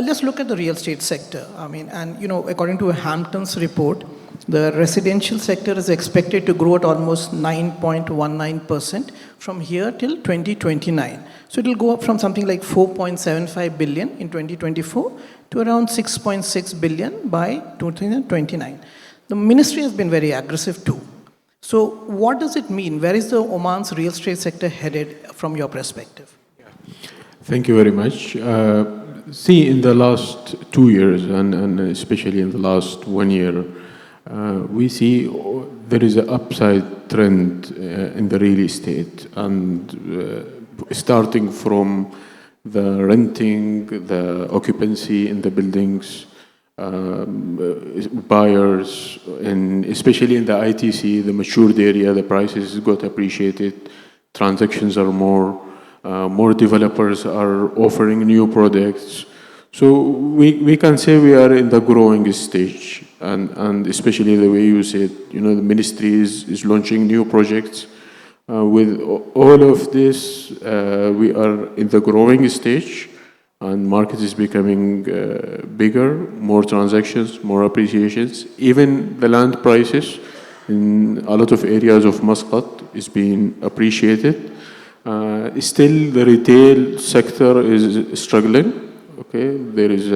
let's look at the real estate sector. According to a Hampton's report, the residential sector is expected to grow at almost 9.19% from here till 2029. So it will go up from something like 4.75 billion in 2024 to around 6.6 billion by 2029. The ministry has been very aggressive too. So what does it mean? Where is the Oman's real estate sector headed from your perspective? Thank you very much. In the last 2 years, and especially in the last 1 year, we see there is an upside trend in the real estate, and starting from the renting, the occupancy in the buildings, buyers, and especially in the ITC, the matured area, the prices got appreciated, transactions are more developers are offering new products. So we can say we are in the growing stage, and especially the way you said, the ministry is launching new projects. With all of this, we are in the growing stage, and market is becoming bigger, more transactions, more appreciations. Even the land prices in a lot of areas of Muscat is being appreciated. Still, the retail sector is struggling. Okay, there is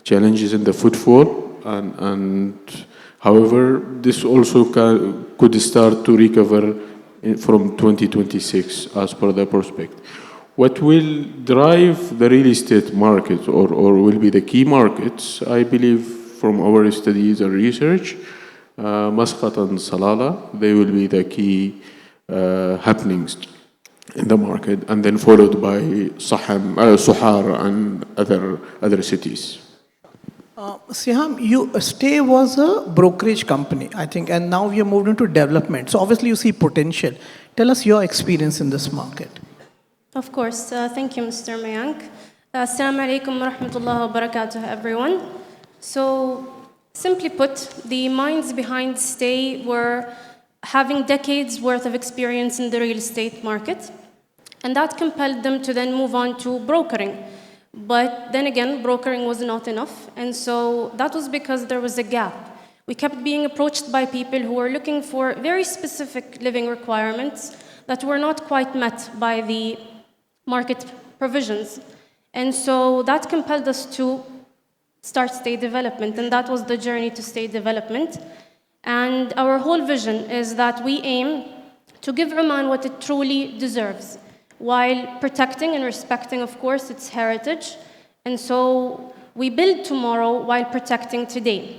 challenges in the footfall, and however, this also could start to recover from 2026 as per the prospect. What will drive the real estate market, or will be the key markets, I believe from our studies and research, Muscat and Salalah, they will be the key happenings in the market, and then followed by Sohar and other cities. Siham, Stay was a brokerage company, I think, and now you moved into development. So obviously you see potential. Tell us your experience in this market. Of course. Thank you, Mr. Mayank. Assalamu alaikum wa rahmatullahi wa barakatuh, everyone. So, simply put, the minds behind Stay were having decades worth of experience in the real estate market, and that compelled them to then move on to brokering. But then again, brokering was not enough, and so that was because there was a gap. We kept being approached by people who were looking for very specific living requirements that were not quite met by the market provisions. And so that compelled us to start Stay Development, and that was the journey to Stay Development. And our whole vision is that we aim to give Oman what it truly deserves, while protecting and respecting, of course, its heritage. And so we build tomorrow while protecting today.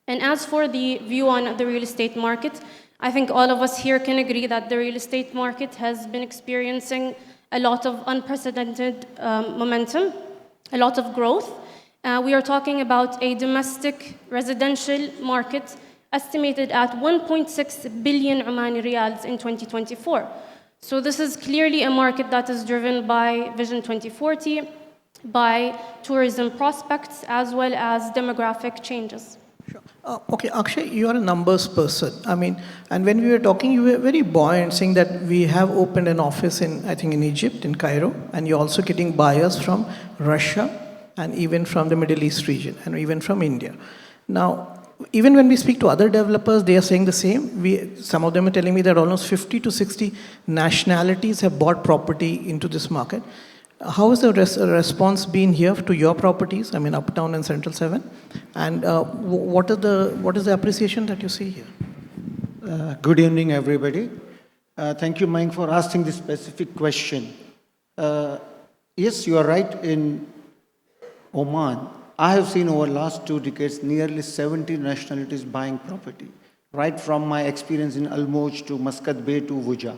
And as for the view on the real estate market, I think all of us here can agree that the real estate market has been experiencing a lot of unprecedented momentum, a lot of growth. We are talking about a domestic residential market estimated at 1.6 billion Omani riyals in 2024. So this is clearly a market that is driven by Vision 2040, by tourism prospects, as well as demographic changes. Okay, Akshay, you are a numbers person. I mean, and when we were talking, you were very buoyant, saying that we have opened an office in, I think, in Egypt, in Cairo, and you're also getting buyers from Russia and even from the Middle East region and even from India. Now, even when we speak to other developers, they are saying the same. Some of them are telling me that almost 50 to 60 nationalities have bought property into this market. How has the response been here to your properties, I mean, Uptown and Central 7? And what is the appreciation that you see here? Good evening, everybody. Thank you, Mike, for asking this specific question. Yes, you are right. In Oman, I have seen over the last 2 decades nearly 70 nationalities buying property, right from my experience in Al Moj to Muscat Bay to Wuja.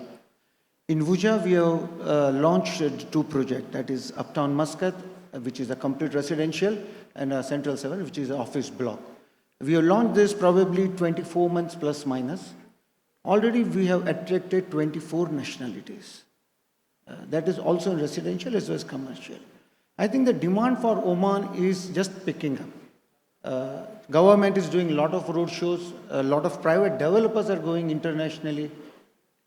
In Wuja, we have launched 2 projects, that is Uptown Muscat, which is a complete residential, and Central 7, which is an office block. We have launched this probably 24 months plus minus. Already we have attracted 24 nationalities. That is also in residential as well as commercial. I think the demand for Oman is just picking up. Government is doing a lot of road shows, a lot of private developers are going internationally.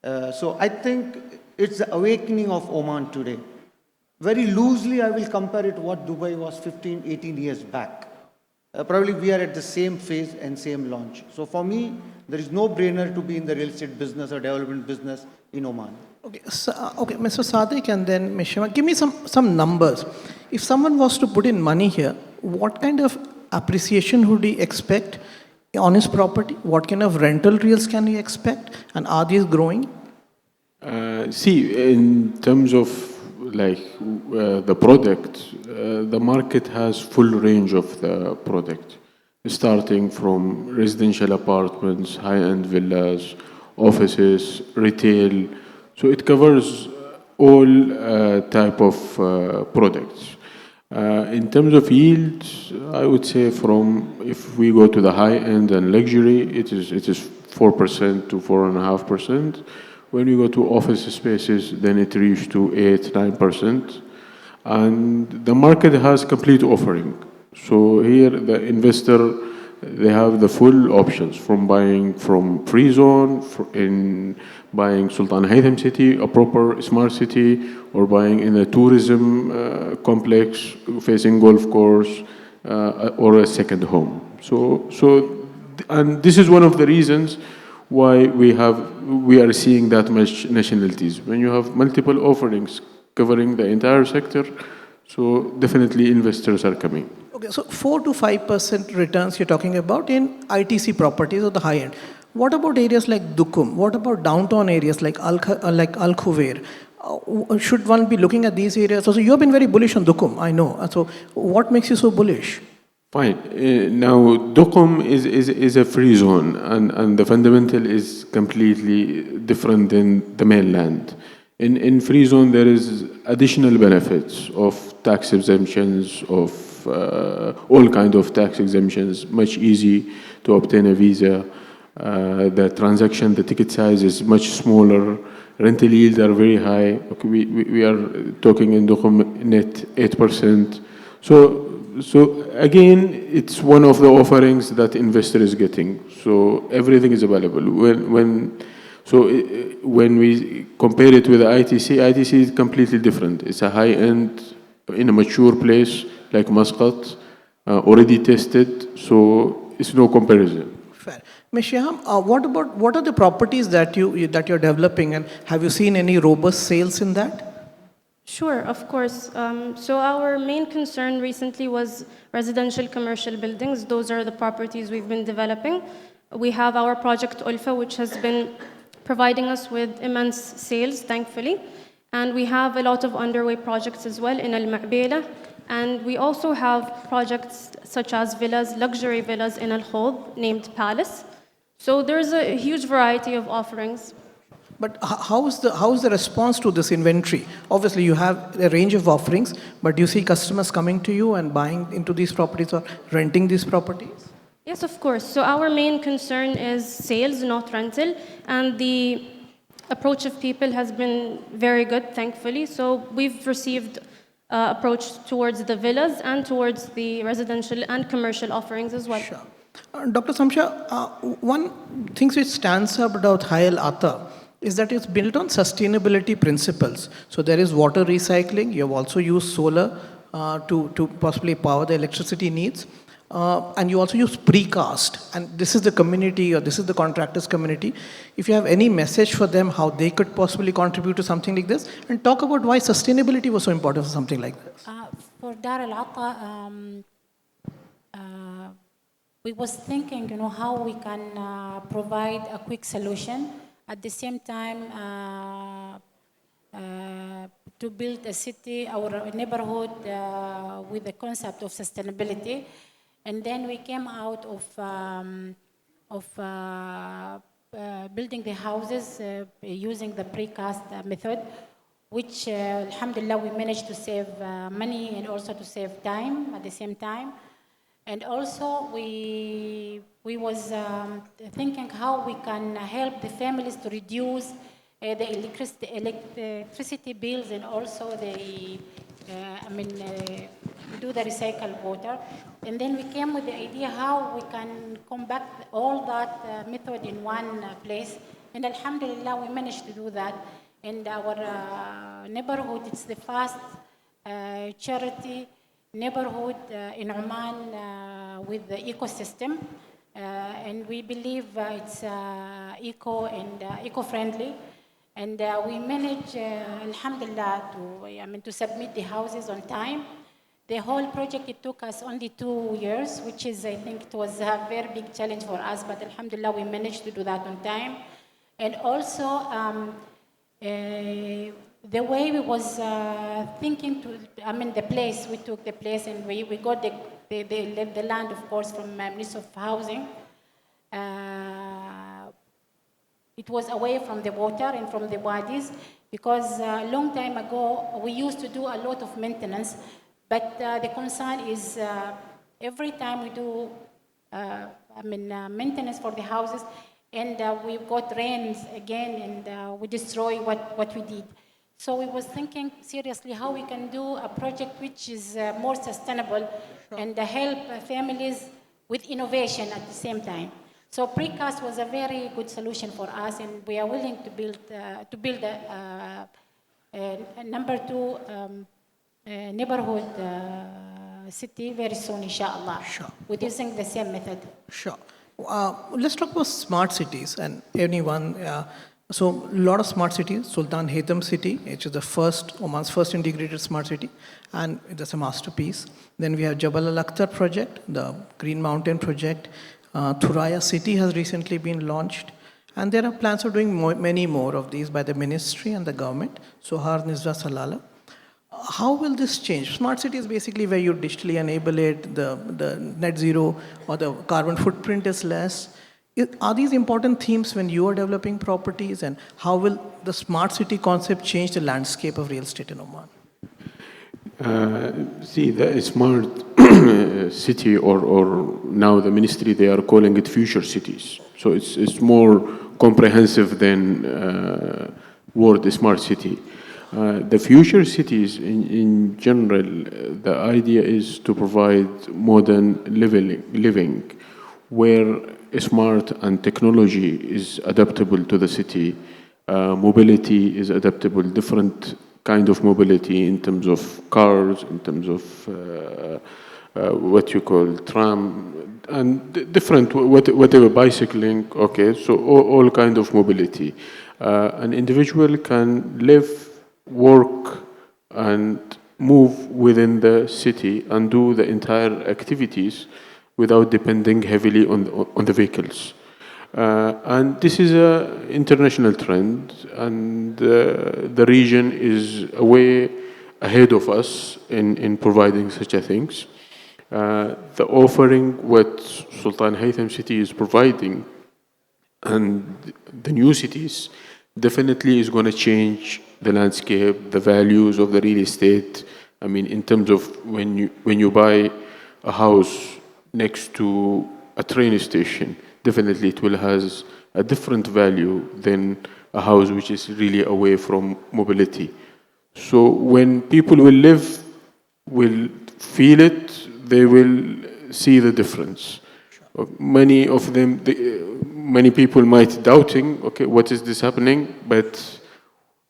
So I think it's the awakening of Oman today. Very loosely, I will compare it to what Dubai was 15, 18 years back. Probably we are at the same phase and same launch. So for me, there is no brainer to be in the real estate business or development business in Oman. Okay, so, Mr. Sadiq and then Ms. Shema, give me some numbers. If someone was to put in money here, what kind of appreciation would he expect on his property? What kind of rental reals can he expect? And are these growing? See, in terms of the product, the market has full range of the product, starting from residential apartments, high-end villas, offices, retail. So it covers all type of products. In terms of yields, I would say if we go to the high end and luxury, it is 4% to 4.5%. When we go to office spaces, then it reaches to 8-9%. And the market has complete offering. So here the investor, they have the full options from buying from free zone, in buying Sultan Haytham city, a proper smart city, or buying in a tourism complex facing golf course, or a second home. And this is one of the reasons why we are seeing that much nationalities. When you have multiple offerings covering the entire sector, so definitely investors are coming. Okay, so 4 to 5% returns you're talking about in ITC properties of the high end. What about areas like Dukum? What about downtown areas like Al Khuwair? Should one be looking at these areas? So you have been very bullish on Dukum, I know. So what makes you so bullish? Fine. Now, Dukum is a free zone, and the fundamental is completely different than the mainland. In free zone, there is additional benefits of tax exemptions, of all kinds of tax exemptions, much easy to obtain a visa. The ticket size is much smaller. Rental yields are very high. We are talking in Dukum net 8%. So again, it's one of the offerings that investor is getting. So everything is available. When we compare it with the ITC is completely different. It's a high-end, in a mature place like Muscat, already tested. So it's no comparison. Fair. Ms. Shiham, what are the properties that you're developing, and have you seen any robust sales in that? Sure, of course. So our main concern recently was residential commercial buildings. Those are the properties we've been developing. We have our project Ulfa, which has been providing us with immense sales, thankfully. And we have a lot of underway projects as well in Al-Ma'bela. And we also have projects such as villas, luxury villas in Al-Khawd, named Palace. So there's a huge variety of offerings. But how is the response to this inventory? Obviously, you have a range of offerings, but do you see customers coming to you and buying into these properties or renting these properties? Yes, of course. So our main concern is sales, not rental. And the approach of people has been very good, thankfully. So we've received approach towards the villas and towards the residential and commercial offerings as well. Sure. Dr. Samsha, one thing which stands out about Hai Al Ata is that it's built on sustainability principles. So there is water recycling. You have also used solar to possibly power the electricity needs. And you also use precast. And this is the community, or this is the contractors community. If you have any message for them, how they could possibly contribute to something like this, and talk about why sustainability was so important for something like this. For Dar Al Ata, we was thinking, how we can provide a quick solution. At the same time, to build a city, our neighborhood, with the concept of sustainability. And then we came out of building the houses using the precast method, which, alhamdulillah, we managed to save money and also to save time at the same time. And also, we was thinking how we can help the families to reduce the electricity bills, and also do the recycled water. And then we came with the idea how we can compact all that method in one place. And alhamdulillah, we managed to do that. And our neighborhood, it's the first charity neighborhood in Oman with the ecosystem. And we believe it's eco and eco-friendly. And we managed, alhamdulillah, to submit the houses on time. The whole project, it took us only 2 years, which is, I think, it was a very big challenge for us, but alhamdulillah, we managed to do that on time. And also, the way we was thinking the place, we took the place and we got the land, of course, from Ministry of Housing. It was away from the water and from the wadis, because a long time ago, we used to do a lot of maintenance, but the concern is every time we do maintenance for the houses, and we got rains again, and we destroy what we did. So we was thinking seriously how we can do a project which is more sustainable and help families with innovation at the same time. So precast was a very good solution for us, and we are willing to build a number 2 neighborhood city very soon, inshallah. Sure. With using the same method. Sure. Let's talk about smart cities, and anyone. So a lot of smart cities. Sultan Haytham city, which is Oman's first integrated smart city, and it's a masterpiece. Then we have Jabal Al Akhtar project, the Green Mountain project. Thuraya city has recently been launched, and there are plans of doing many more of these by the ministry and the government. Sohar Nizwa Salala. How will this change? Smart city is basically where you digitally enable it, the net zero or the carbon footprint is less. Are these important themes when you are developing properties, and how will the smart city concept change the landscape of real estate in Oman? The smart city, or now the ministry, they are calling it future cities. So it's more comprehensive than word smart city. The future cities in general, the idea is to provide modern living where smart and technology is adaptable to the city. Mobility is adaptable, different kind of mobility in terms of cars, in terms of what you call tram, and different, whatever, bicycling, okay, so all kind of mobility. An individual can live, work, and move within the city and do the entire activities without depending heavily on the vehicles. And this is an international trend, and the region is way ahead of us in providing such a things. The offering what Sultan Haytham city is providing and the new cities definitely is going to change the landscape, the values of the real estate. I mean, in terms of when you buy a house next to a train station, definitely it will has a different value than a house which is really away from mobility. So when people will feel it, they will see the difference. Many of them, many people might doubting, okay, what is this happening? But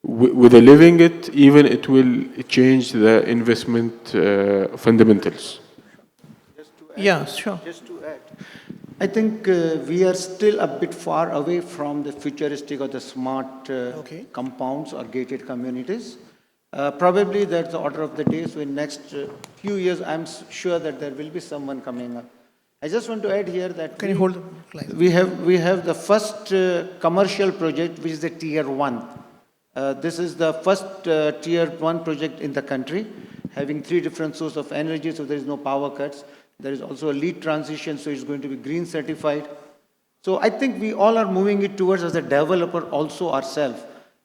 with the living it, even it will change the investment fundamentals. Yeah, sure. Just to add, I think we are still a bit far away from the futuristic or the smart compounds or gated communities. Probably that's the order of the day. So in next few years, I'm sure that there will be someone coming up. I just want to add here that Can you hold the line? we have the first commercial project, which is the Tier 1. This is the first Tier 1 project in the country, having 3 different sources of energy, so there is no power cuts. There is also a LEED transition, so it's going to be green certified. So I think we all are moving it towards, as a developer, also ourselves,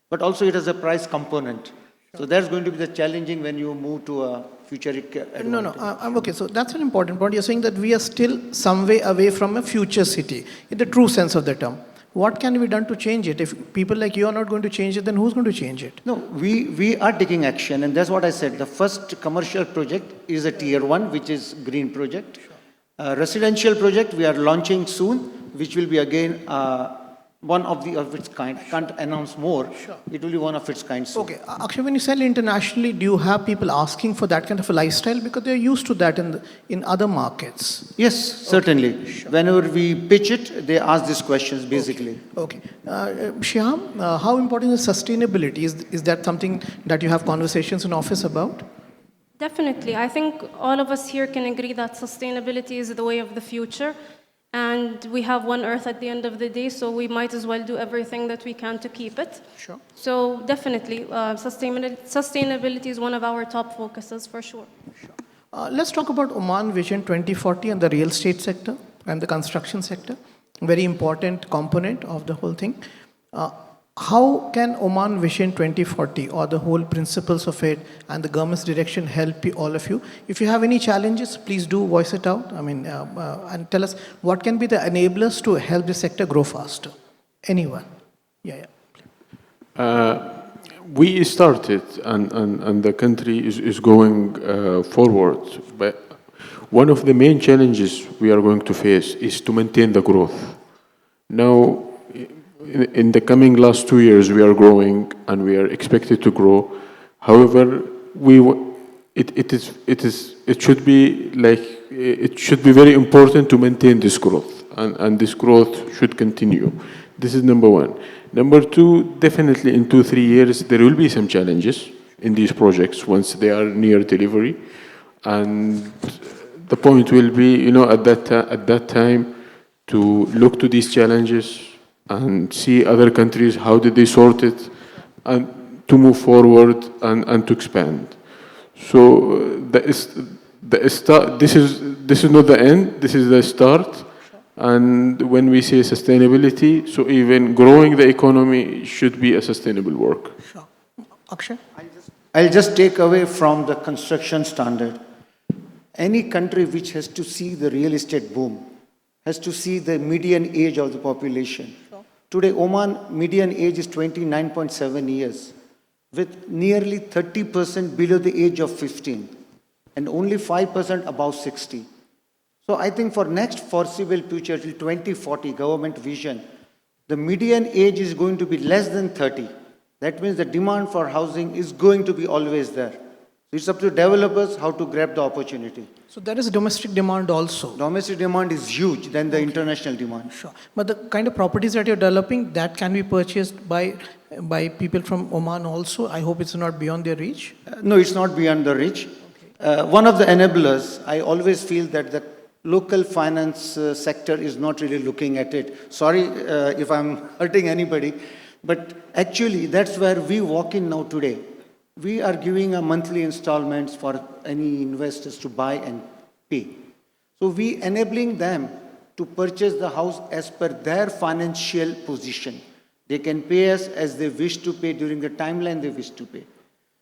but also it has a price component. So that's going to be the challenging when you move to a futuristic advantage. No, I'm okay. So that's an important point. You're saying that we are still some way away from a future city, in the true sense of the term. What can be done to change it? If people like you are not going to change it, then who's going to change it? No, we are taking action, and that's what I said. The first commercial project is a Tier 1, which is green project. Residential project we are launching soon, which will be again one of its kind. I can't announce more. Sure. It will be one of its kind soon. Okay. Akshay, when you sell internationally, do you have people asking for that kind of a lifestyle? Because they're used to that in other markets. Yes, certainly. Sure. Whenever we pitch it, they ask these questions, basically. Okay. Shyam, how important is sustainability? Is that something that you have conversations in office about? Definitely. I think all of us here can agree that sustainability is the way of the future. And we have one Earth at the end of the day, so we might as well do everything that we can to keep it. Sure. So definitely, sustainability is one of our top focuses for sure. Sure. Let's talk about Oman Vision 2040 and the real estate sector and the construction sector. Very important component of the whole thing. How can Oman Vision 2040 or the whole principles of it and the government's direction help you, all of you? If you have any challenges, please do voice it out. I mean, and tell us what can be the enablers to help the sector grow faster. Anyone? Yeah. We started, and the country is going forward. But one of the main challenges we are going to face is to maintain the growth. It in the coming last 2 years, we are growing and we are expected to grow. However, it should be very important to maintain this growth, and this growth should continue. This is number one. Number two, definitely in 2-3 years, there will be some challenges in these projects once they are near delivery. And the point will be, at that time, to look to these challenges and see other countries, how did they sort it, and to move forward and to expand. So this is not the end, this is the start. And when we say sustainability, so even growing the economy should be a sustainable work. Sure. Akshay? I'll just take away from the construction standard. Any country which has to see the real estate boom has to see the median age of the population. Sure. Today, Oman median age is 29.7 years. with nearly 30% below the age of 15 and only 5% above 60. So I think for next foreseeable future till 2040 government vision, the median age is going to be less than 30. That means the demand for housing is going to be always there. So it's up to developers how to grab the opportunity. So there is domestic demand also. Domestic demand is huge than the international demand. Sure. But the kind of properties that you're developing, that can be purchased by people from Oman also. I hope it's not beyond their reach. No, it's not beyond the reach. One of the enablers, I always feel that the local finance sector is not really looking at it. Sorry if I'm hurting anybody, but actually that's where we walk in now today. We are giving a monthly installments for any investors to buy and pay. So we enabling them to purchase the house as per their financial position. They can pay us as they wish to pay during the timeline they wish to pay.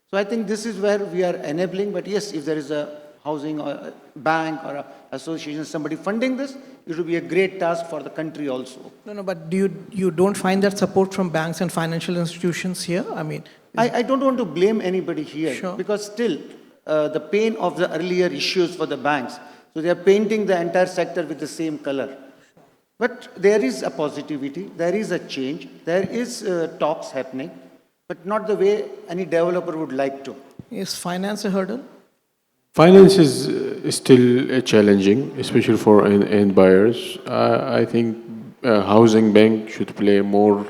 So I think this is where we are enabling, but yes, if there is a housing or a bank or an association, somebody funding this, it will be a great task for the country also. No, but you don't find that support from banks and financial institutions here? I mean, I don't want to blame anybody here, Sure. because still the pain of the earlier issues for the banks. So they are painting the entire sector with the same color. But there is a positivity, there is a change, there is talks happening, but not the way any developer would like to. is finance a hurdle? Finance is still challenging, especially for end buyers. I think housing bank should play more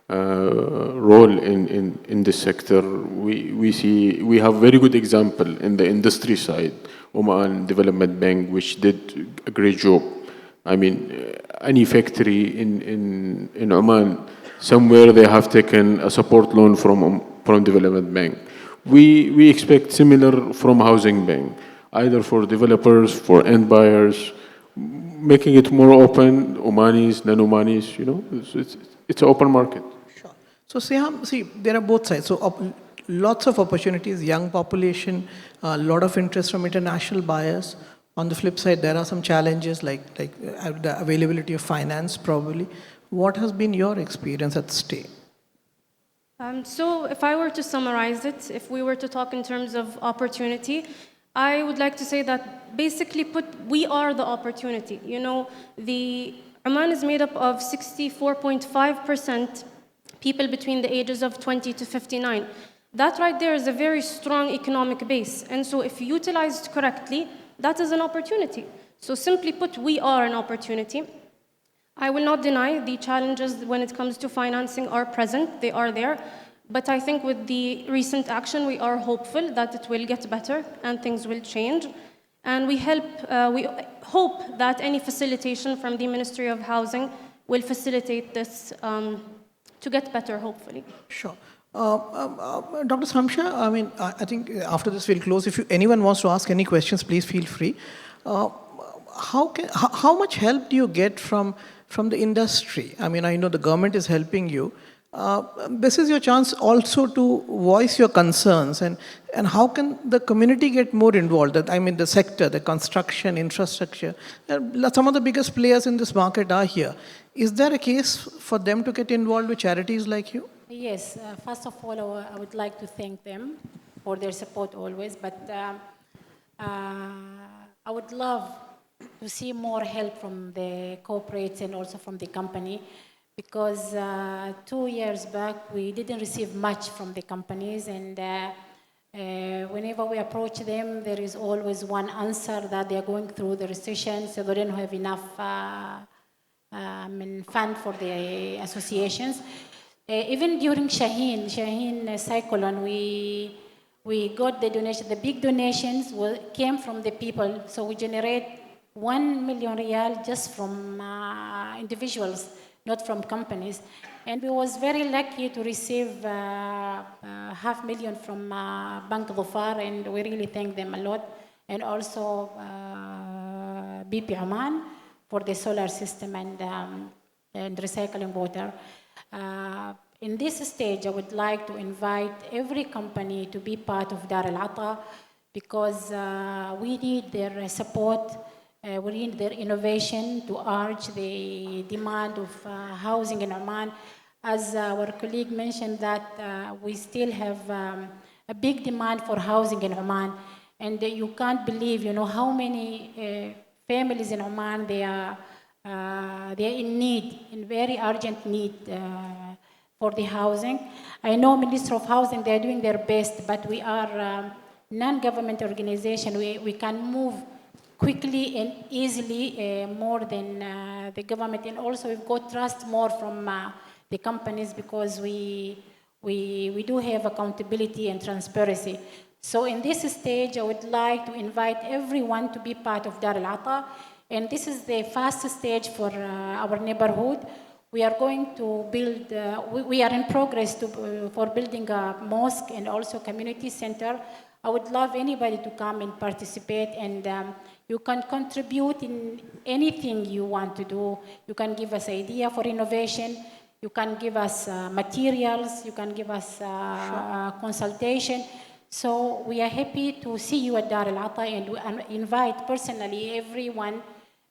role in this sector. We have very good example in the industry side. Oman Development Bank, which did a great job. I mean, any factory in Oman, somewhere they have taken a support loan from Development Bank. We expect similar from housing bank, either for developers, for end buyers, making it more open, Omanis, non-Omanis, it's an open market. So Siham, see, there are both sides. So lots of opportunities, young population, a lot of interest from international buyers. On the flip side, there are some challenges like the availability of finance probably. What has been your experience at Stay? So if I were to summarize it, if we were to talk in terms of opportunity, I would like to say that basically put, we are the opportunity. Oman is made up of 64.5% people between the ages of 20 to 59. That right there is a very strong economic base. And so if utilized correctly, that is an opportunity. So simply put, we are an opportunity. I will not deny the challenges when it comes to financing are present, they are there. But I think with the recent action, we are hopeful that it will get better and things will change. And we hope that any facilitation from the Ministry of Housing will facilitate this to get better, hopefully. Sure. Dr. Samsha, I mean, I think after this we'll close. If anyone wants to ask any questions, please feel free. How much help do you get from the industry? I mean, I know the government is helping you. This is your chance also to voice your concerns, and how can the community get more involved? I mean, the sector, the construction, infrastructure, some of the biggest players in this market are here. Is there a case for them to get involved with charities like you? Yes, first of all, I would like to thank them for their support always, but I would love to see more help from the corporates and also from the company, because 2 years back we didn't receive much from the companies, and whenever we approach them, there is always one answer that they are going through the recession, so they don't have enough fund for the associations. Even during Shaheen Cyclone, we got the donation. The big donations came from the people, so we generate 1 million riyal just from individuals, not from companies. And we was very lucky to receive $500,000 from Bank Dhofar, and we really thank them a lot. And also BP Oman for the solar system and recycling water. In this stage, I would like to invite every company to be part of Dar al-Ata, because we need their support. We need their innovation to urge the demand of housing in Oman. as our colleague mentioned that we still have a big demand for housing in Oman. And you can't believe, how many families in Oman, they are in need, in very urgent need for the housing. I know Minister of Housing, they're doing their best, but we are non-government organization. We can move quickly and easily more than the government. And also we've got trust more from the companies because we do have accountability and transparency. So in this stage, I would like to invite everyone to be part of Dar al-Ata. And this is the first stage for our neighborhood. We are going to build, we are in progress for building a mosque and also community center. I would love anybody to come and participate, and you can contribute in anything you want to do. You can give us idea for innovation. You can give us materials. You can give us consultation. So we are happy to see you at Dar al-Ata, and we invite personally everyone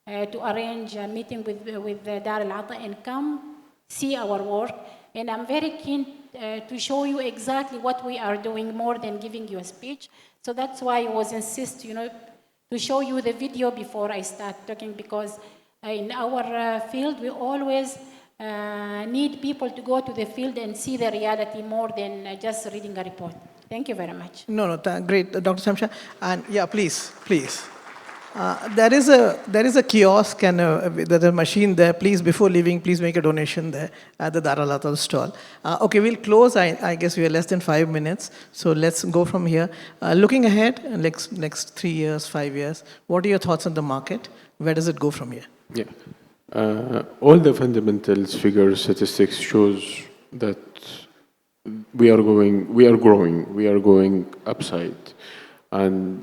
to arrange a meeting with Dar al-Ata and come see our work. And I'm very keen to show you exactly what we are doing more than giving you a speech. So that's why I was insist, to show you the video before I start talking, because in our field, we always need people to go to the field and see the reality more than just reading a report. Thank you very much. No, great, Dr. Samsha. And yeah, please. There is a kiosk and there's a machine there. Please, before leaving, please make a donation there at the Dar al-Ata stall. Okay, we'll close. I guess we are less than 5 minutes. So let's go from here. Looking ahead, next 3 years, 5 years, what are your thoughts on the market? Where does it go from here? Yeah. All the fundamentals, figures, statistics shows that we are going upside. And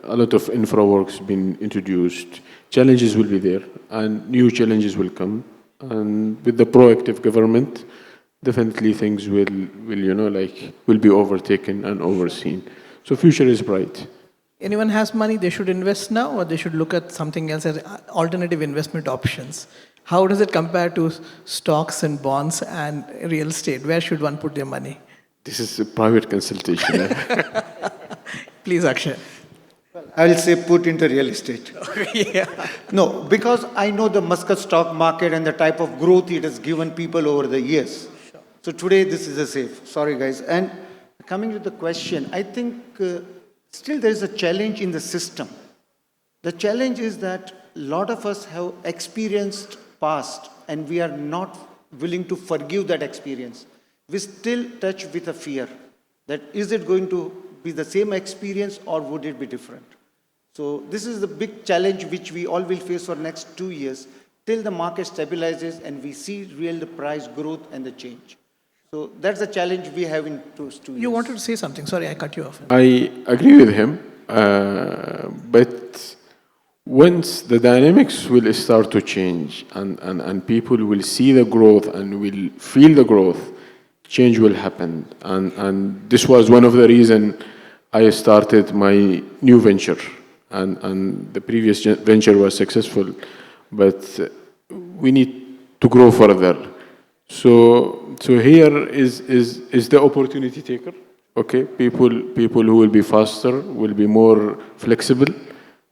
a lot of infra work's been introduced. Challenges will be there, and new challenges will come. And with the proactive government, definitely things will be overtaken and overseen. So future is bright. Anyone has money, they should invest now, or they should look at something else as alternative investment options. How does it compare to stocks and bonds and real estate? Where should one put their money? This is a private consultation. Please, Akshay. Well, I'll say put into real estate. Yeah. No, because I know the Muscat stock market and the type of growth it has given people over the years. Sure. So today this is a safe. Sorry, guys. And coming to the question, I think still there is a challenge in the system. The challenge is that a lot of us have experienced past and we are not willing to forgive that experience. We still touch with a fear that is it going to be the same experience or would it be different? So this is the big challenge which we all will face for next 2 years till the market stabilizes and we see real the price growth and the change. So that's the challenge we have in those 2 years. You wanted to say something. Sorry, I cut you off. I agree with him, but once the dynamics will start to change and people will see the growth and will feel the growth, change will happen. And this was one of the reasons I started my new venture. And the previous venture was successful, but we need to grow further. So here is the opportunity taker. Okay, people who will be faster, will be more flexible.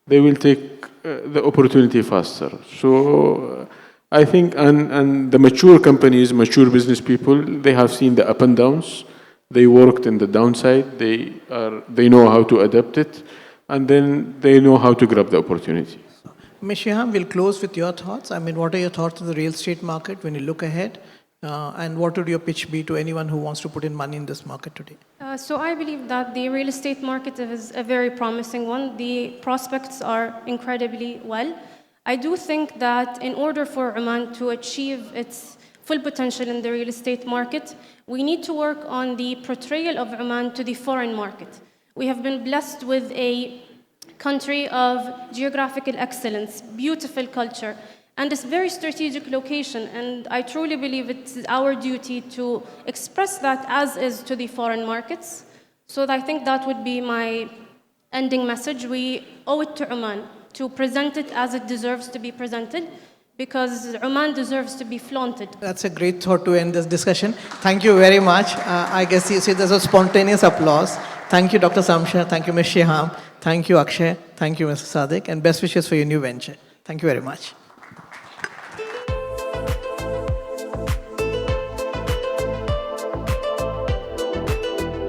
They will take the opportunity faster. So I think, and the mature companies, mature business people, they have seen the up and downs. They worked in the downside. They know how to adapt it, and then they know how to grab the opportunity. Ms. Shiham, we'll close with your thoughts. I mean, what are your thoughts on the real estate market when you look ahead? And what would your pitch be to anyone who wants to put in money in this market today? So I believe that the real estate market is a very promising one. The prospects are incredibly well. I do think that in order for Oman to achieve its full potential in the real estate market, we need to work on the portrayal of Oman to the foreign market. We have been blessed with a country of geographical excellence, beautiful culture, and this very strategic location. And I truly believe it's our duty to express that as is to the foreign markets. So I think that would be my ending message. We owe it to Oman to present it as it deserves to be presented, because Oman deserves to be flaunted. That's a great thought to end this discussion. Thank you very much. I guess you see there's a spontaneous applause. Thank you, Dr. Samsher. Thank you, Ms. Shiham. Thank you, Akshay. Thank you, Mr. Sadiq. And best wishes for your new venture. Thank you very much.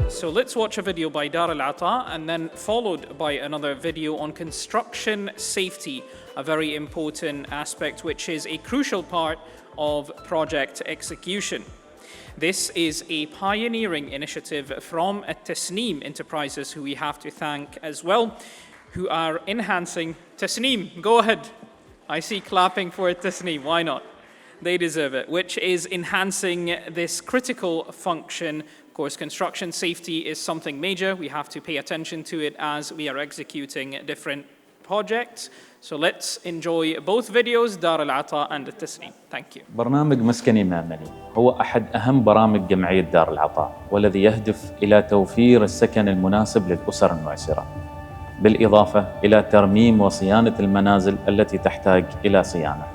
So let's watch a video by Dar al-Ata and then followed by another video on construction safety, a very important aspect which is a crucial part of project execution. This is a pioneering initiative from Tasneem Enterprises, who we have to thank as well, who are enhancing. Tasneem, go ahead. I see clapping for Tasneem, why not? They deserve it, which is enhancing this critical function. Of course, construction safety is something major. We have to pay attention to it as we are executing different projects. So let's enjoy both videos, Dar al-Ata and Tasneem. Thank you. برنامج مسكني مأمني هو أحد أهم برامج جمعية دار العطاء، والذي يهدف إلى توفير السكن المناسب للأسر المعسرة، بالإضافة إلى ترميم وصيانة المنازل التي تحتاج إلى صيانة.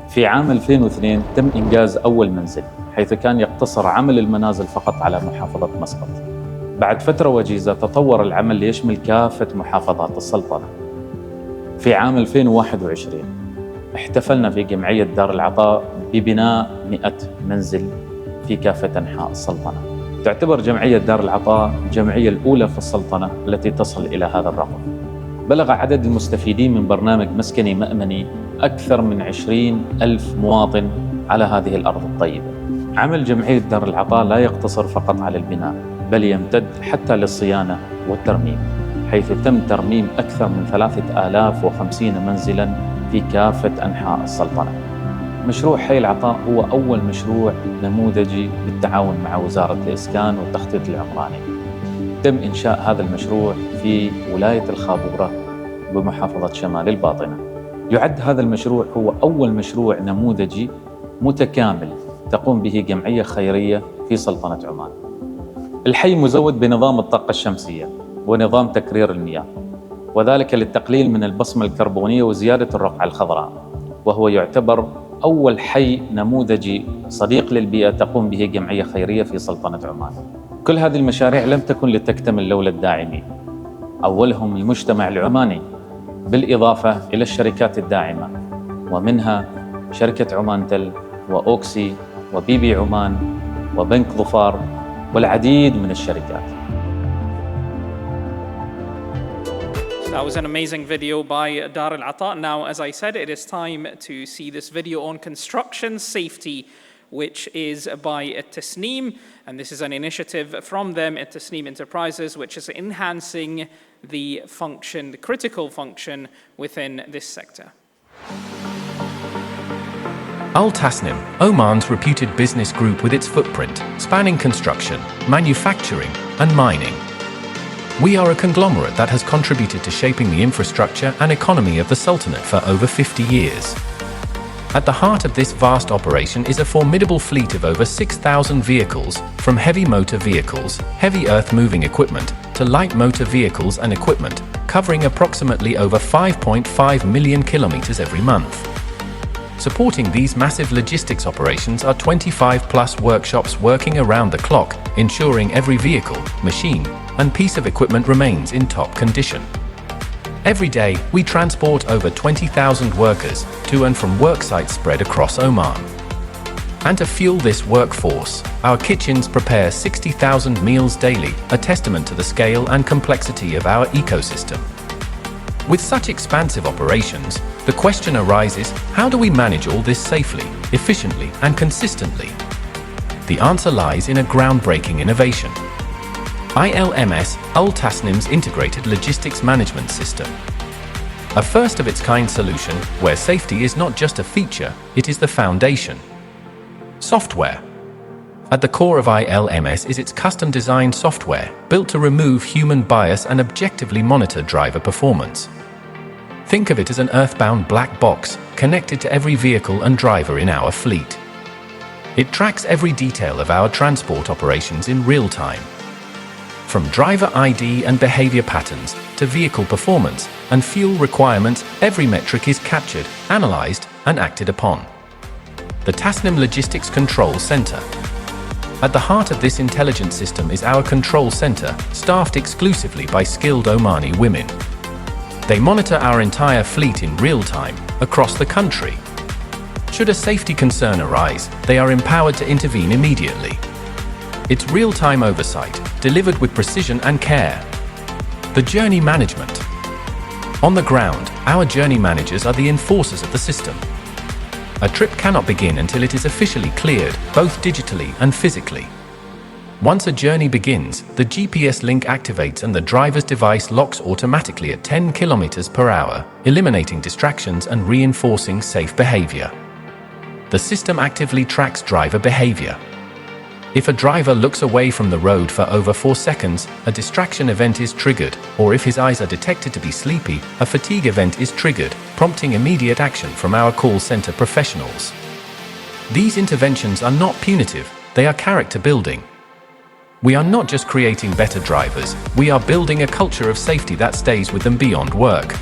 في عام 2002 تم إنجاز أول منزل، حيث كان يقتصر عمل المنازل فقط على محافظة مسقط. بعد فترة وجيزة تطور العمل ليشمل كافة محافظات السلطنة. في عام 2021 احتفلنا في جمعية دار العطاء ببناء 100 منزل في كافة أنحاء السلطنة. تعتبر جمعية دار العطاء الجمعية الأولى في السلطنة التي تصل إلى هذا الرقم. بلغ عدد المستفيدين من برنامج مسكني مأمني أكثر من 20,000 مواطن على هذه الأرض الطيبة. عمل جمعية دار العطاء لا يقتصر فقط على البناء، بل يمتد حتى للصيانة والترميم، حيث تم ترميم أكثر من 3050 منزلاً في كافة أنحاء السلطنة. مشروع حي العطاء هو أول مشروع نموذجي بالتعاون مع وزارة الإسكان والتخطيط العمراني. تم إنشاء هذا المشروع في ولاية الخابورة بمحافظة شمال الباطنة. يعد هذا المشروع هو أول مشروع نموذجي متكامل تقوم به جمعية خيرية في سلطنة عمان. الحي مزود بنظام الطاقة الشمسية ونظام تكرير المياه، وذلك للتقليل من البصمة الكربونية وزيادة الرقعة الخضراء، وهو يعتبر أول حي نموذجي صديق للبيئة تقوم به جمعية خيرية في سلطنة عمان. كل هذه المشاريع لم تكن لتكتمل لولا الداعمين، أولهم المجتمع العماني، بالإضافة إلى الشركات الداعمة، ومنها شركة عمان تل وأوكسي وبيبي عمان وبنك ظفار والعديد من الشركات. That was an amazing video by Dar al-Ata. Now, as I said, it is time to see this video on construction safety, which is by Tasneem, and this is an initiative from them at Tasneem Enterprises, which is enhancing the function, the critical function within this sector. Al Tasnim, Oman's reputed business group with its footprint spanning construction, manufacturing, and mining. We are a conglomerate that has contributed to shaping the infrastructure and economy of the Sultanate for over 50 years. At the heart of this vast operation is a formidable fleet of over 6,000 vehicles, from heavy motor vehicles, heavy earth-moving equipment, to light motor vehicles and equipment, covering approximately over 5.5 million kilometers every month. Supporting these massive logistics operations are 25+ workshops working around the clock, ensuring every vehicle, machine, and piece of equipment remains in top condition. Every day, we transport over 20,000 workers to and from work sites spread across Oman. And to fuel this workforce, our kitchens prepare 60,000 meals daily, a testament to the scale and complexity of our ecosystem. With such expansive operations, the question arises, how do we manage all this safely, efficiently, and consistently? The answer lies in a groundbreaking innovation. ILMS, Al Tasnim's integrated logistics management system. A first-of-its-kind solution where safety is not just a feature, it is the foundation. Software. At the core of ILMS is its custom-designed software, built to remove human bias and objectively monitor driver performance. Think of it as an earthbound black box, connected to every vehicle and driver in our fleet. It tracks every detail of our transport operations in real time. From driver ID and behavior patterns to vehicle performance and fuel requirements, every metric is captured, analyzed, and acted upon. The Tasnim Logistics Control Center. At the heart of this intelligence system is our control center, staffed exclusively by skilled Omani women. They monitor our entire fleet in real time, across the country. Should a safety concern arise, they are empowered to intervene immediately. It's real-time oversight, delivered with precision and care. The journey management. On the ground, our journey managers are the enforcers of the system. A trip cannot begin until it is officially cleared, both digitally and physically. Once a journey begins, the GPS link activates and the driver's device locks automatically at 10 km/h, eliminating distractions and reinforcing safe behavior. The system actively tracks driver behavior. If a driver looks away from the road for over 4 seconds, a distraction event is triggered, or if his eyes are detected to be sleepy, a fatigue event is triggered, prompting immediate action from our call center professionals. These interventions are not punitive, they are character building. We are not just creating better drivers, we are building a culture of safety that stays with them beyond work.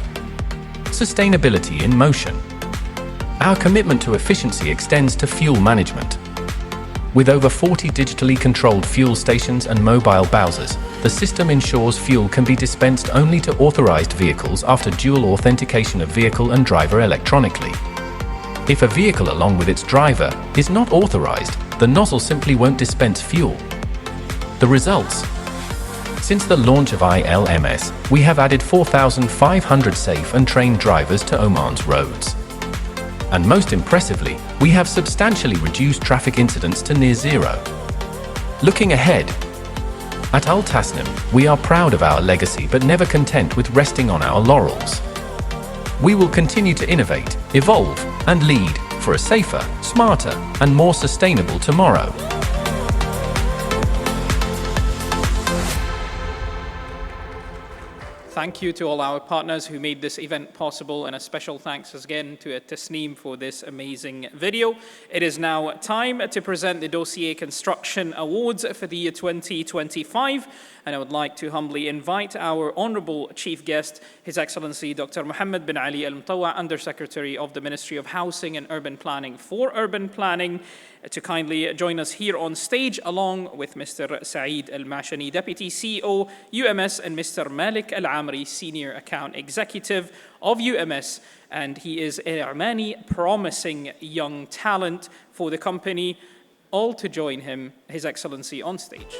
Sustainability in motion. Our commitment to efficiency extends to fuel management. With over 40 digitally controlled fuel stations and mobile bowsers, the system ensures fuel can be dispensed only to authorized vehicles after dual authentication of vehicle and driver electronically. If a vehicle along with its driver is not authorized, the nozzle simply won't dispense fuel. The results. Since the launch of ILMS, we have added 4,500 safe and trained drivers to Oman's roads. And most impressively, we have substantially reduced traffic incidents to near zero. Looking ahead, at Al Tasnim, we are proud of our legacy but never content with resting on our laurels. We will continue to innovate, evolve, and lead for a safer, smarter, and more sustainable tomorrow. Thank you to all our partners who made this event possible, and a special thanks again to Tasnim for this amazing video. It is now time to present the Dossier Construction Awards for the year 2025, and I would like to humbly invite our honorable chief guest, His Excellency Dr. Mohammed bin Ali Al Mutawa, Undersecretary of the Ministry of Housing and Urban Planning for Urban Planning, to kindly join us here on stage, along with Mr. Saeed Al-Mashani, Deputy CEO, UMS, and Mr. Malik Al-Amri, Senior Account Executive of UMS. And he is a Omani promising young talent for the company. All to join him, His Excellency, on stage.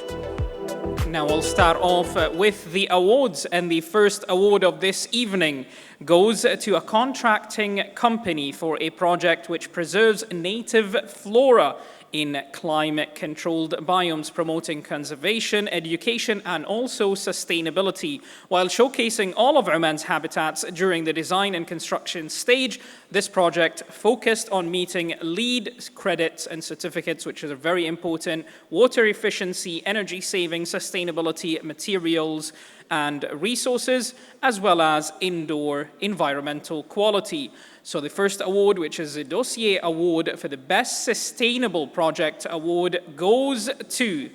Now we'll start off with the awards, and the first award of this evening goes to a contracting company for a project which preserves native flora in climate-controlled biomes, promoting conservation, education, and also sustainability. While showcasing all of Oman's habitats during the design and construction stage, this project focused on meeting LEED credits and certificates, which are very important: water efficiency, energy saving, sustainability, materials and resources, as well as indoor environmental quality. So the first award, which is a Dossier Award for the Best Sustainable Project Award, goes to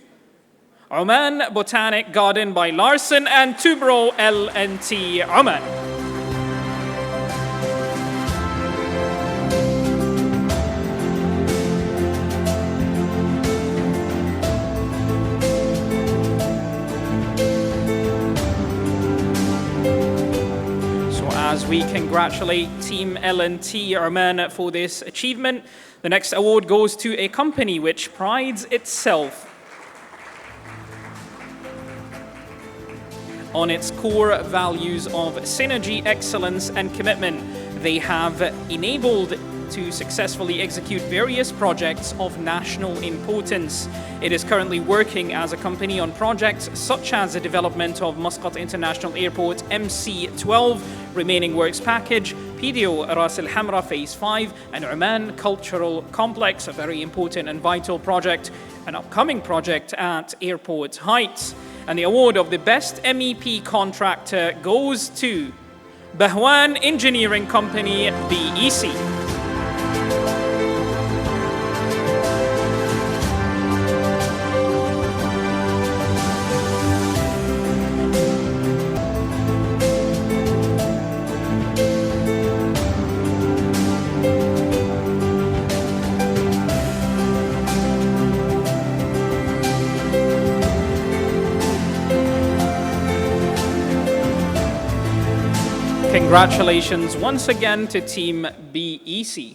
Oman Botanic Garden by Larsen and Toubro L&T Oman. As we congratulate Team L&T Oman for this achievement, the next award goes to a company which prides itself on its core values of synergy, excellence, and commitment. They have enabled to successfully execute various projects of national importance. It is currently working as a company on projects such as the development of Muscat International Airport MC12 remaining works package, PDO Ras Al Hamra Phase 5, and Oman Cultural Complex, a very important and vital project, an upcoming project at Airport Heights. And the award of the Best MEP Contractor goes to Bahwan Engineering Company, BEC. Congratulations once again to Team BEC.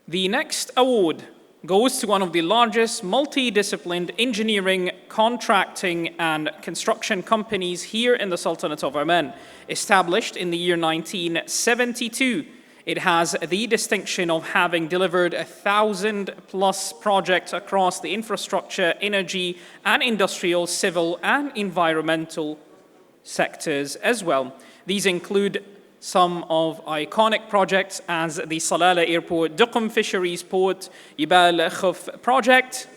The next award goes to one of the largest multidisciplined engineering, contracting, and construction companies here in the Sultanate of Oman. Established in the year 1972, it has the distinction of having delivered 1,000+ projects across the infrastructure, energy, and industrial, civil, and environmental sectors as well. These include some of iconic projects as the Salalah Airport, Duqm Fisheries Port, Jibal Khuf project,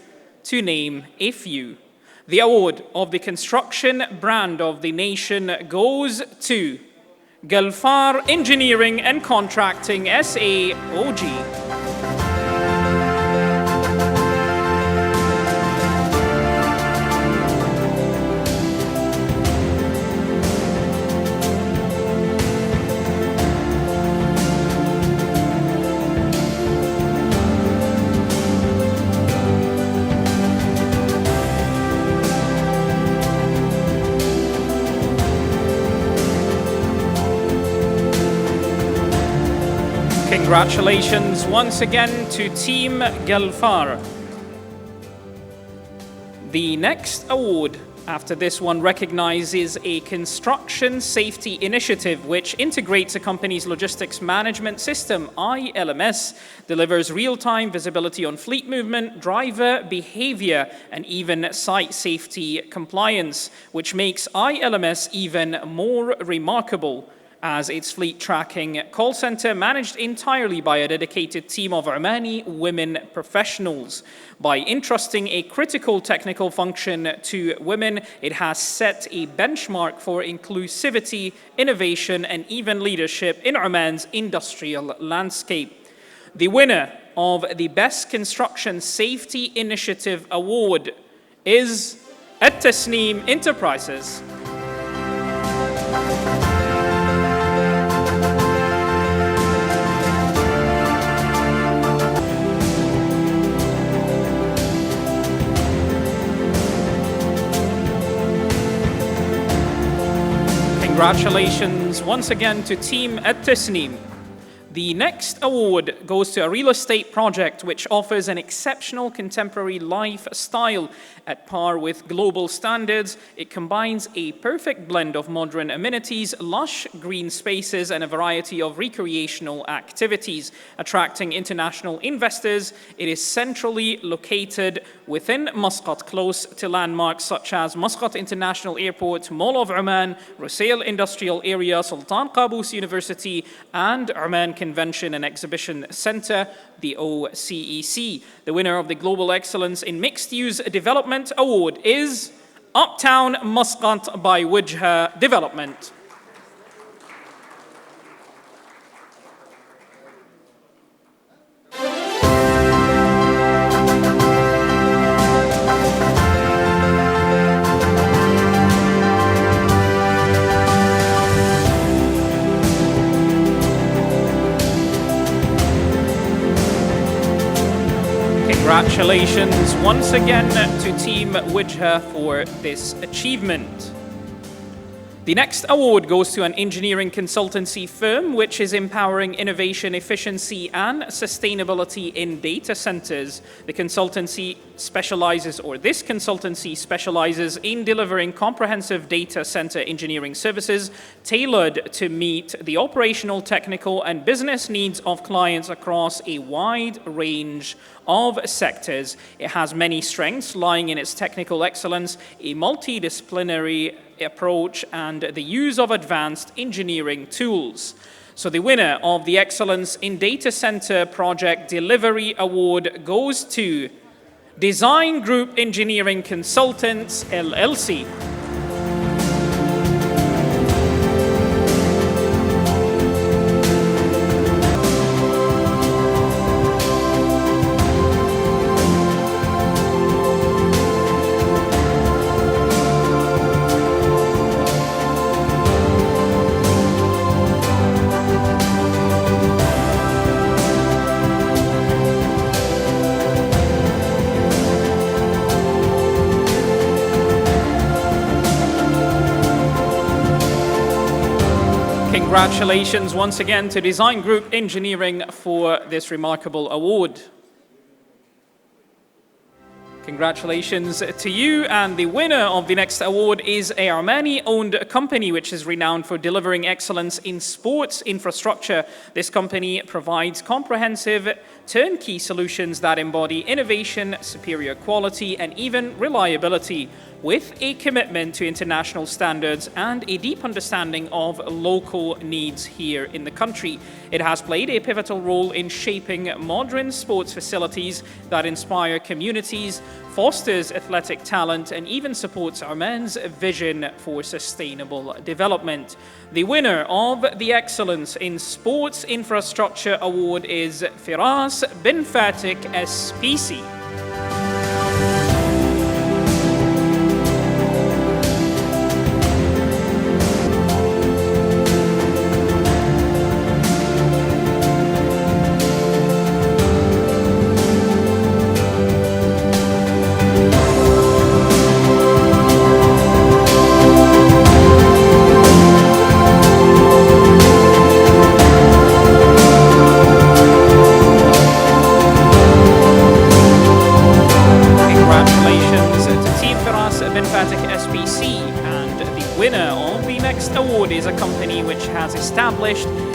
to name a few. The award of the construction brand of the nation goes to Galfar Engineering and Contracting SAOG. Congratulations once again to Team Galfar. The next award after this one recognizes a construction safety initiative which integrates a company's logistics management system, ILMS, delivers real-time visibility on fleet movement, driver behavior, and even site safety compliance, which makes ILMS even more remarkable as its fleet tracking call center managed entirely by a dedicated team of Omani women professionals. By entrusting a critical technical function to women, it has set a benchmark for inclusivity, innovation, and even leadership in Oman's industrial landscape. The winner of the Best Construction Safety Initiative Award is At-Tasneem Enterprises. Congratulations once again to Team At-Tasneem. The next award goes to a real estate project which offers an exceptional contemporary lifestyle at par with global standards. It combines a perfect blend of modern amenities, lush green spaces, and a variety of recreational activities, attracting international investors. It is centrally located within Muscat, close to landmarks such as Muscat International Airport, Mall of Oman, Rusail Industrial Area, Sultan Qaboos University, and Oman Convention and Exhibition Center, the OCEC. The winner of the Global Excellence in Mixed Use Development Award is Uptown Muscat by Wijha Development. Congratulations once again to Team Wijha for this achievement. The next award goes to an engineering consultancy firm which is empowering innovation, efficiency, and sustainability in data centers. This consultancy specializes in delivering comprehensive data center engineering services tailored to meet the operational, technical, and business needs of clients across a wide range of sectors. It has many strengths lying in its technical excellence, a multidisciplinary approach, and the use of advanced engineering tools. So the winner of the Excellence in Data Center Project Delivery Award goes to Design Group Engineering Consultants, LLC. Congratulations once again to Design Group Engineering for this remarkable award. Congratulations to you, and the winner of the next award is a Armani-owned company which is renowned for delivering excellence in sports infrastructure. This company provides comprehensive turnkey solutions that embody innovation, superior quality, and even reliability, with a commitment to international standards and a deep understanding of local needs here in the country. It has played a pivotal role in shaping modern sports facilities that inspire communities, fosters athletic talent, and even supports Oman's vision for sustainable development. The winner of the Excellence in Sports Infrastructure Award is Firas bin Fatik SPC.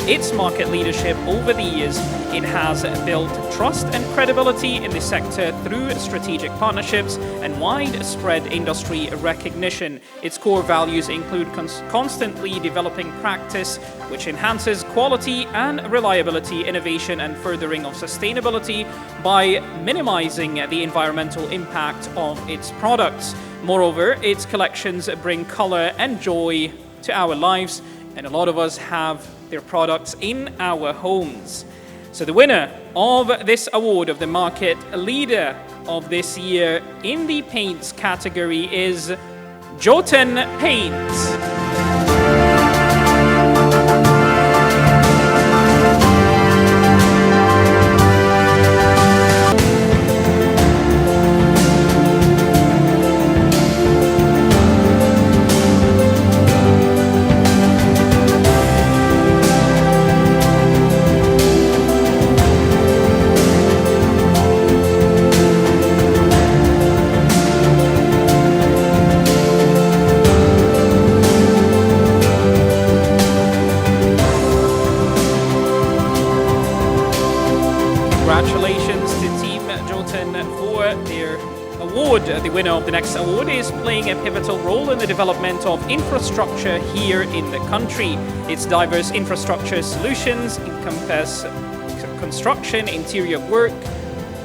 Its market leadership over the years. It has built trust and credibility in the sector through strategic partnerships and widespread industry recognition. Its core values include constantly developing practice, which enhances quality and reliability, innovation, and furthering of sustainability by minimizing the environmental impact of its products. Moreover, its collections bring color and joy to our lives, and a lot of us have their products in our homes. So the winner of this award of the market leader of this year in the paints category is Jotun Paints. Congratulations to Team Jotun for their award. The winner of the next award is playing a pivotal role in the development of infrastructure here in the country. Its diverse infrastructure solutions encompass construction, interior work,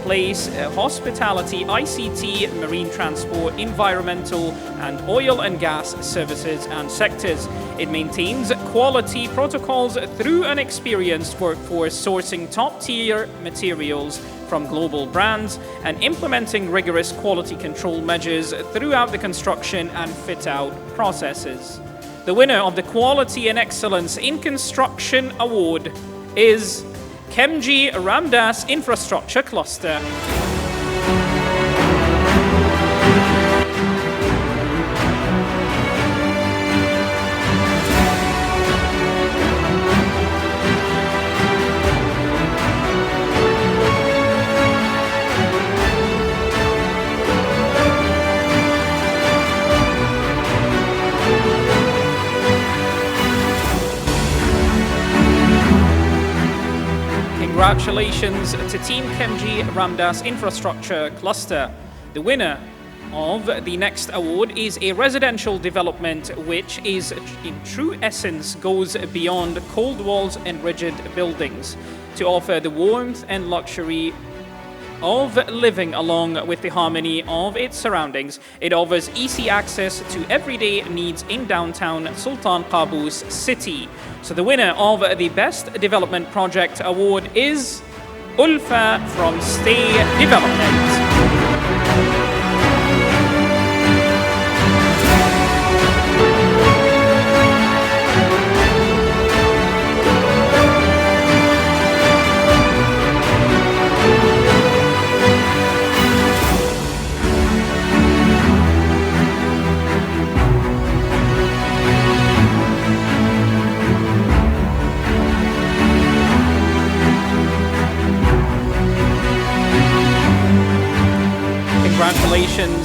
place, hospitality, ICT, marine transport, environmental, and oil and gas services and sectors. It maintains quality protocols through an experienced workforce, sourcing top-tier materials from global brands and implementing rigorous quality control measures throughout the construction and fit-out processes. The winner of the Quality and Excellence in Construction Award is Khemji Ramdas Infrastructure Cluster. Congratulations to Team Khemji Ramdas Infrastructure Cluster. The winner of the next award is a residential development which is, in true essence, goes beyond cold walls and rigid buildings to offer the warmth and luxury of living along with the harmony of its surroundings. It offers easy access to everyday needs in downtown Sultan Qaboos city. So the winner of the Best Development Project Award is Ulfa from Stay Development.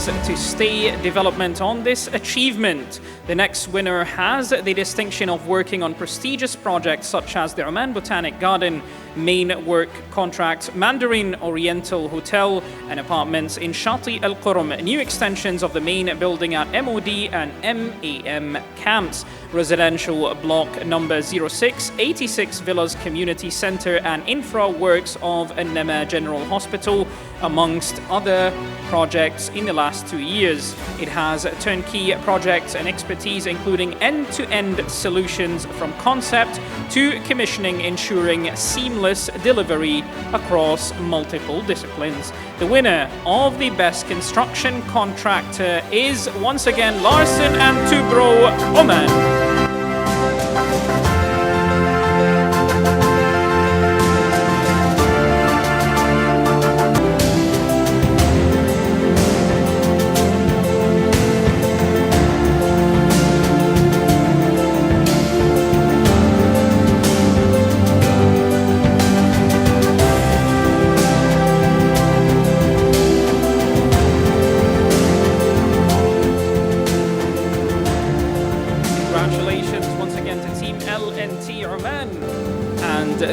Congratulations to Stay Development on this achievement. The next winner has the distinction of working on prestigious projects such as the Oman Botanic Garden, main work contract, Mandarin Oriental Hotel and apartments in Shati Al Qurum, new extensions of the main building at MOD and MAM camps, residential block number 06, 86 Villas Community Center and infra works of An-Nama General Hospital, amongst other projects in the last 2 years. It has turnkey projects and expertise including end-to-end solutions from concept to commissioning, ensuring seamless delivery across multiple disciplines. The winner of the Best Construction Contractor is once again Larsen and Toubro, Oman.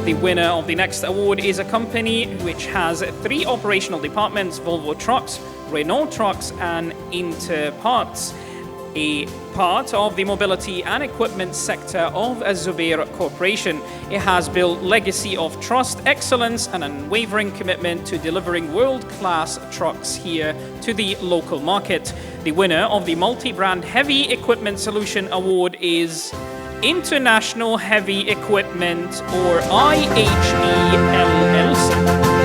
The winner of the next award is a company which has 3 operational departments: Volvo Trucks, Renault Trucks and Interparts, a part of the mobility and equipment sector of Az-Zubair Corporation. It has built legacy of trust, excellence and unwavering commitment to delivering world-class trucks here to the local market. The winner of the multi-brand Heavy Equipment Solution Award is International Heavy Equipment, or IHE LLC.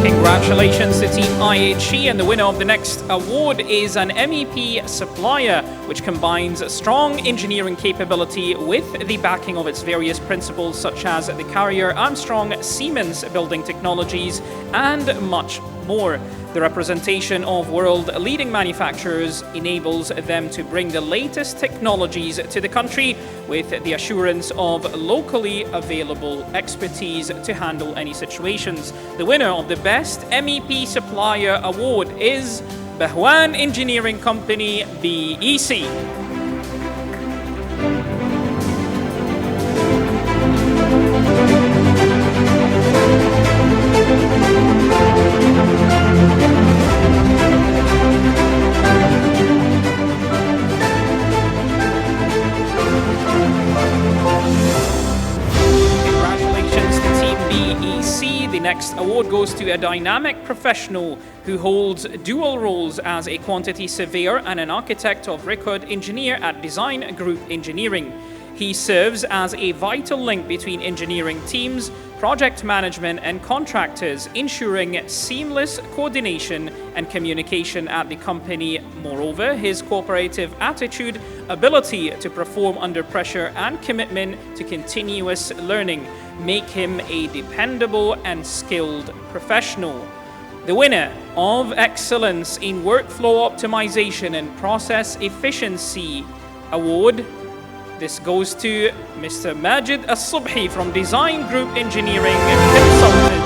Congratulations to Team IHE, and the winner of the next award is an MEP supplier which combines strong engineering capability with the backing of its various principles such as the Carrier, Armstrong, Siemens Building Technologies and much more. The representation of world-leading manufacturers enables them to bring the latest technologies to the country with the assurance of locally available expertise to handle any situations. The winner of the Best MEP Supplier Award is Bahwan Engineering Company, BEC. The next award goes to a dynamic professional who holds dual roles as a quantity surveyor and an architect of record engineer at Design Group Engineering. He serves as a vital link between engineering teams, project management and contractors, ensuring seamless coordination and communication at the company. Moreover, his cooperative attitude, ability to perform under pressure and commitment to continuous learning make him a dependable and skilled professional. The winner of Excellence in Workflow Optimization and Process Efficiency Award, this goes to Mr. Majid As-Subhi from Design Group Engineering Consultants.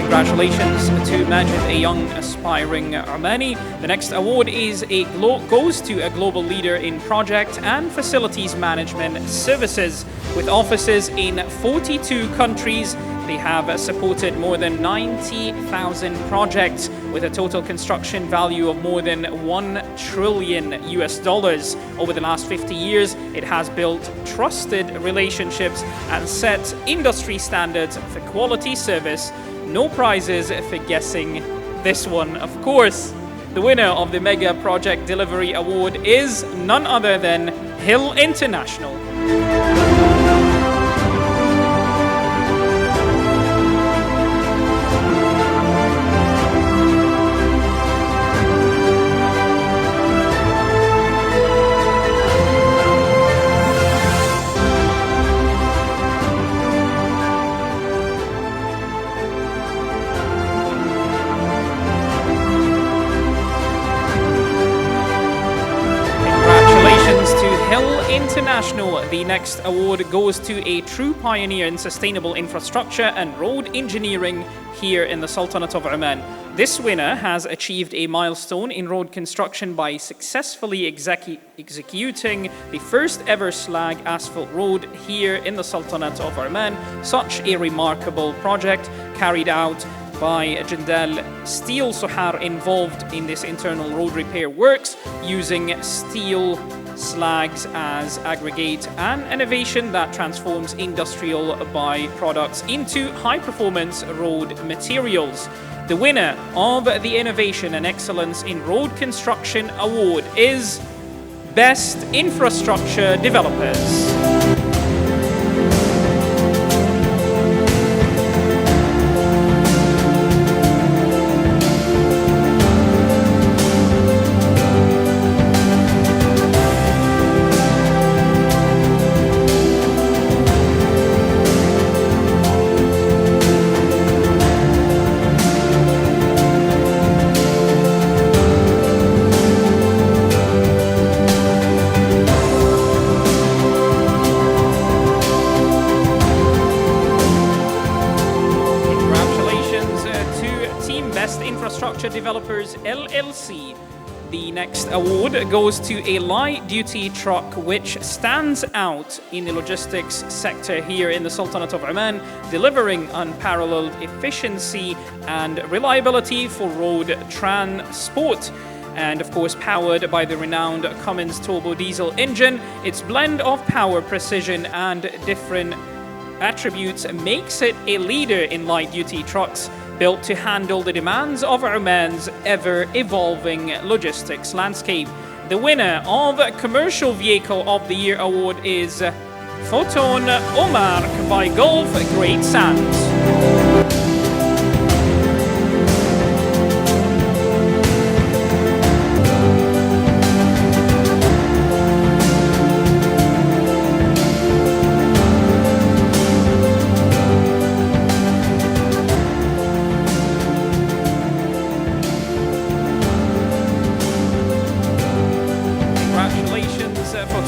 Congratulations to Majid, a young aspiring Omani. The next award goes to a global leader in project and facilities management services. With offices in 42 countries, They have supported more than 90,000 projects with a total construction value of more than $1 trillion US. Over the last 50 years, it has built trusted relationships and set industry standards for quality service. No prizes for guessing this one, of course. The winner of the Mega Project Delivery Award is none other than Hill International. International. The next award goes to a true pioneer in sustainable infrastructure and road engineering here in the Sultanate of Oman. This winner has achieved a milestone in road construction by successfully executing the first ever slag asphalt road here in the Sultanate of Oman. Such a remarkable project carried out by Jindal Steel Sohar involved in this internal road repair works using steel slags as aggregate, an innovation that transforms industrial byproducts into high-performance road materials. The winner of the Innovation and Excellence in Road Construction Award is Best Infrastructure Developers. Developers LLC. The next award goes to a light-duty truck which stands out in the logistics sector here in the Sultanate of Oman, delivering unparalleled efficiency and reliability for road transport. And of course, powered by the renowned Cummins turbo diesel engine, its blend of power, precision, and different attributes makes it a leader in light-duty trucks, built to handle the demands of Oman's ever-evolving logistics landscape. The winner of Commercial Vehicle of the Year award is Photon Omar by Gulf Great Sands.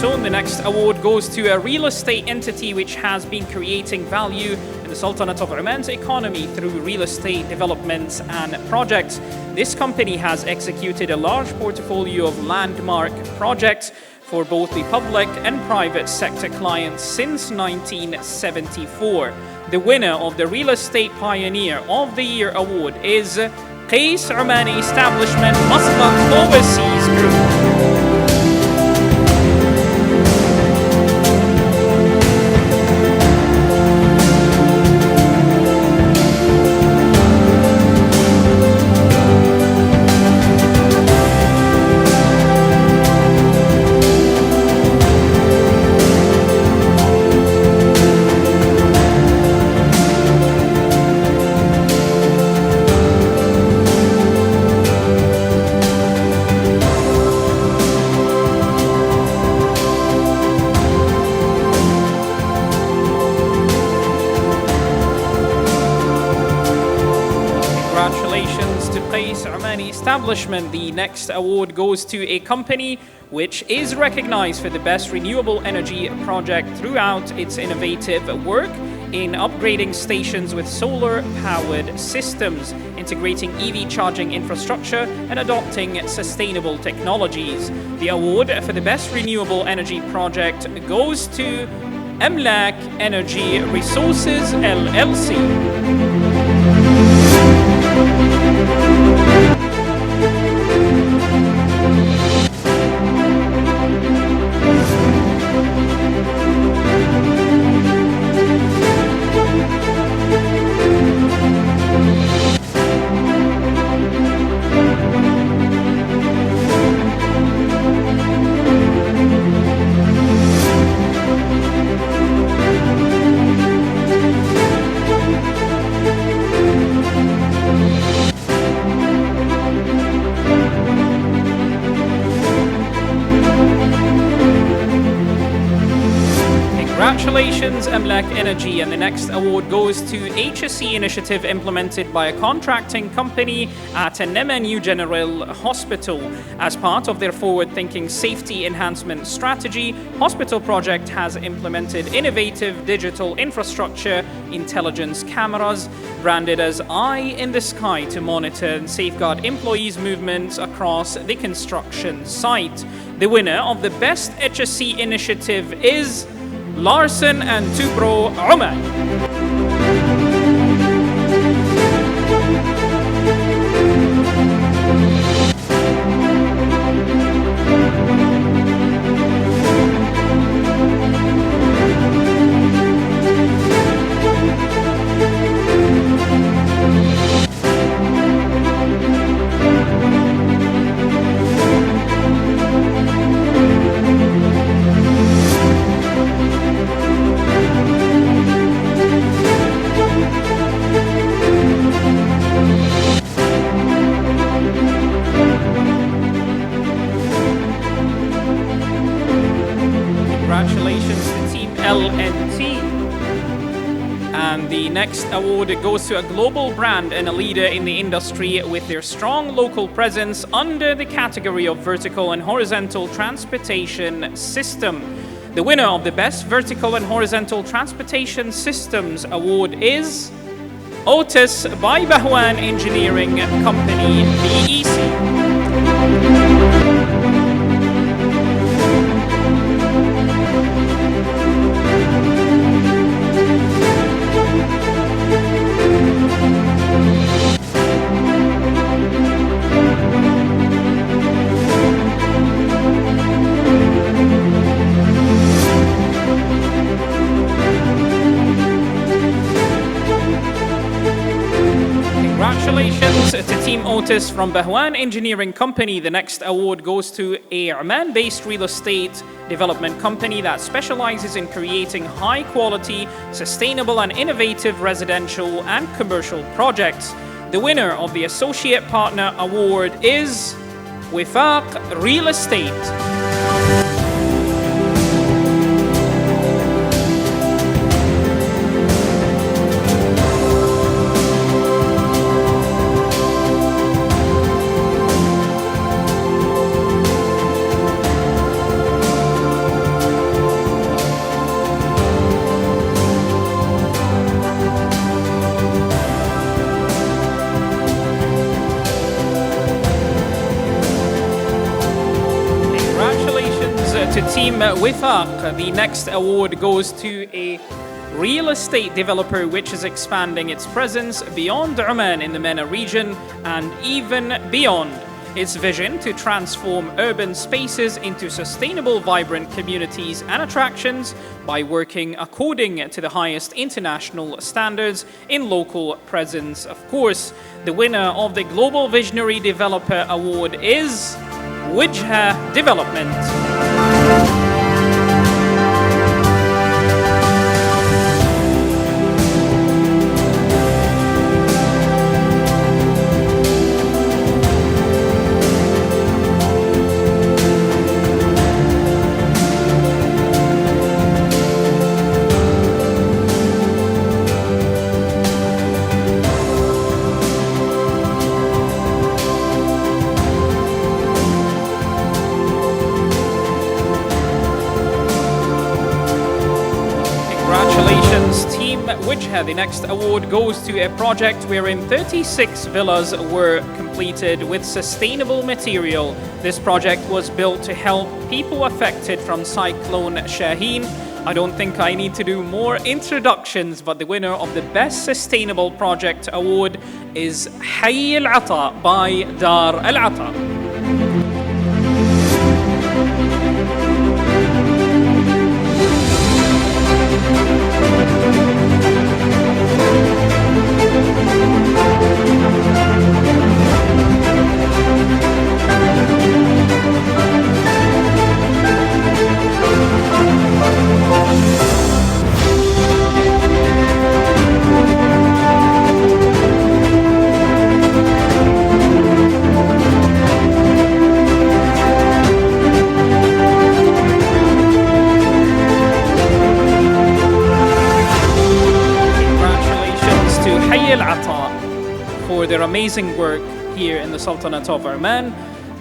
The next award goes to a real estate entity which has been creating value in the Sultanate of Oman's economy through real estate developments and projects. This company has executed a large portfolio of landmark projects for both the public and private sector clients since 1974. The winner of the Real Estate Pioneer of the Year award is Qais Omani Establishment Muscat Overseas Group. Establishment. The next award goes to a company which is recognized for the best renewable energy project throughout its innovative work in upgrading stations with solar-powered systems, integrating EV charging infrastructure, and adopting sustainable technologies. The award for the best renewable energy project goes to أملاك Energy Resources LLC. Congratulations, Amlak Energy, and the next award goes to HSE initiative implemented by a contracting company at Nemanu General Hospital. As part of their forward-thinking safety enhancement strategy, Hospital Project has implemented innovative digital infrastructure, intelligence cameras, branded as Eye in the Sky, to monitor and safeguard employees' movements across the construction site. The winner of the Best HSE Initiative is Larsen and Toubro Oman. Congratulations to Team LNT. And the next award goes to a global brand and a leader in the industry with their strong local presence under the category of vertical and horizontal transportation system. The winner of the Best Vertical and Horizontal Transportation Systems Award is Otis by Bahwan Engineering Company, BEC. Congratulations to Team Otis from Bahwan Engineering Company. The next award goes to a Oman-based real estate development company that specializes in creating high-quality, sustainable and innovative residential and commercial projects. The winner of the Associate Partner Award is Wifaq Real Estate. To Team Wifaq. The next award goes to a real estate developer which is expanding its presence beyond Oman in the MENA region and even beyond. Its vision to transform urban spaces into sustainable, vibrant communities and attractions by working according to the highest international standards in local presence. Of course, the winner of the Global Visionary Developer Award is Wijha Development. The next award goes to a project wherein 36 villas were completed with sustainable material. This project was built to help people affected from Cyclone Shaheen I don't think I need to do more introductions, but the winner of the Best Sustainable Project Award is Hayy Al-Ata by Dar Al-Ata. For their amazing work here in the Sultanate of Oman.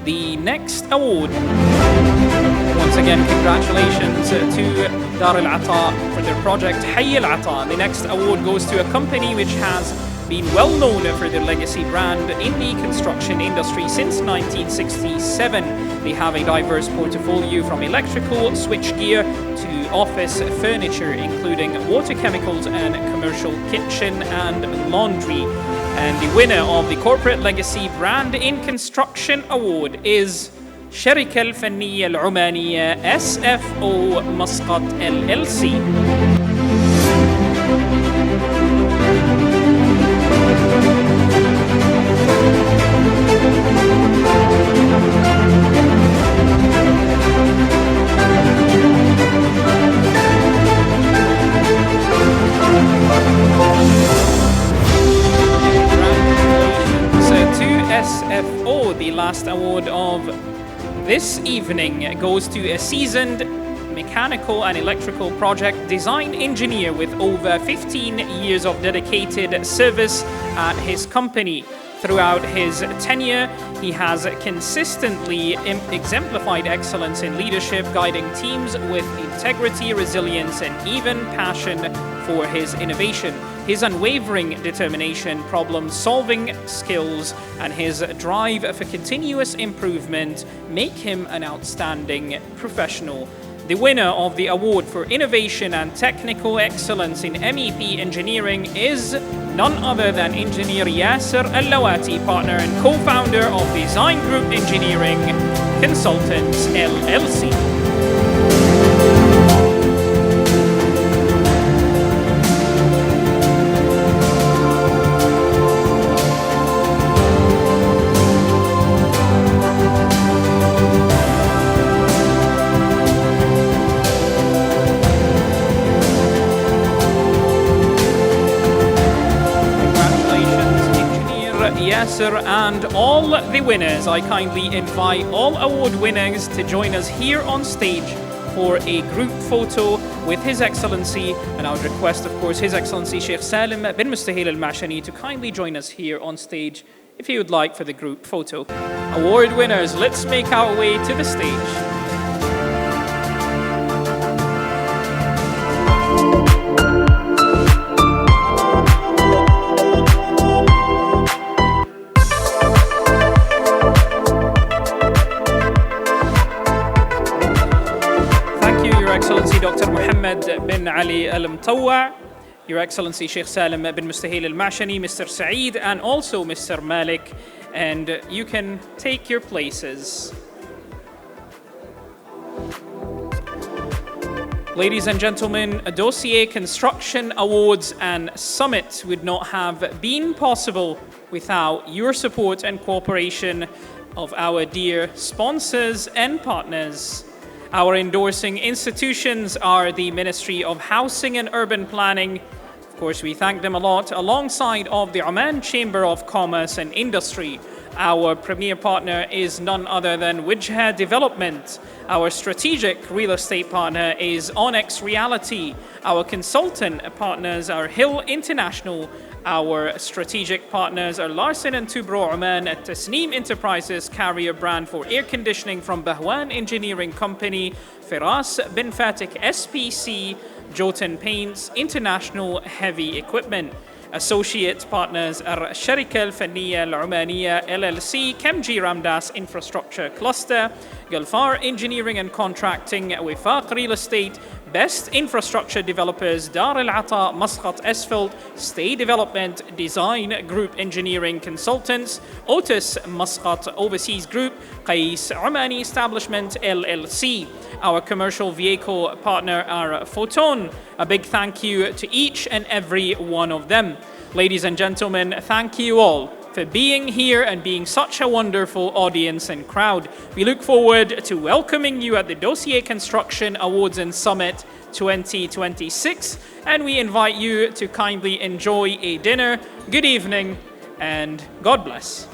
The next award, once again, congratulations to Dar Al-Ata for their project Hayy Al-Ata. The next award goes to a company which has been well known for their legacy brand in the construction industry since 1967. They have a diverse portfolio from electrical switchgear to office furniture, including water chemicals and commercial kitchen and laundry. And the winner of the Corporate Legacy Brand in Construction Award is شركة الفنية العمانية SFO مسقط LLC. SFO, the last award of this evening, goes to a seasoned mechanical and electrical project design engineer with over 15 years of dedicated service at his company. Throughout his tenure, he has consistently exemplified excellence in leadership, guiding teams with integrity, resilience, and even passion for his innovation. His unwavering determination, problem-solving skills, and his drive for continuous improvement make him an outstanding professional. The winner of the award for innovation and technical excellence in MEP engineering is none other than Engineer Yasser Al-Lawati, partner and co-founder of Design Group Engineering Consultants LLC. Yasser and all the winners. I kindly invite all award winners to join us here on stage for a group photo with His Excellency, and I would request, of course, His Excellency Sheikh Salim bin Mustahil Al-Mashani to kindly join us here on stage if he would like for the group photo. Award winners, let's make our way to the stage. Dr. Mohammed bin Ali Al-Mtawwa, Your Excellency Sheikh Salim bin Mustahil Al-Mashani, Mr. Saeed, and also Mr. Malik, and you can take your places. Ladies and gentlemen, a Dossier Construction Awards and Summit would not have been possible without your support and cooperation of our dear sponsors and partners. Our endorsing institutions are the Ministry of Housing and Urban Planning. Of course, we thank them a lot, alongside of the Oman Chamber of Commerce and Industry. Our premier partner is none other than Wijha Development. Our strategic real estate partner is Onyx Reality. Our consultant partners are Hill International. Our strategic partners are Larsen & Toubro Oman, at Tasneem Enterprises, carrier brand for air conditioning from Bahwan Engineering Company, Firas bin Fatih SPC, Jotun Paints, International Heavy Equipment. Associate partners are الشركة الفنية العمانية LLC, Kemji Ramdas Infrastructure Cluster, Gulfar Engineering and Contracting, Wifaq Real Estate, Best Infrastructure Developers Dar Al Ata Muscat Asphalt Stay Development Design Group Engineering Consultants Otis Muscat Overseas Group Qais Omani Establishment LLC. Our commercial vehicle partner are Photon. A big thank you to each and every one of them. Ladies and gentlemen, thank you all for being here and being such a wonderful audience and crowd. We look forward to welcoming you at the Dossier Construction Awards and Summit 2026, and we invite you to kindly enjoy a dinner. Good evening and God bless.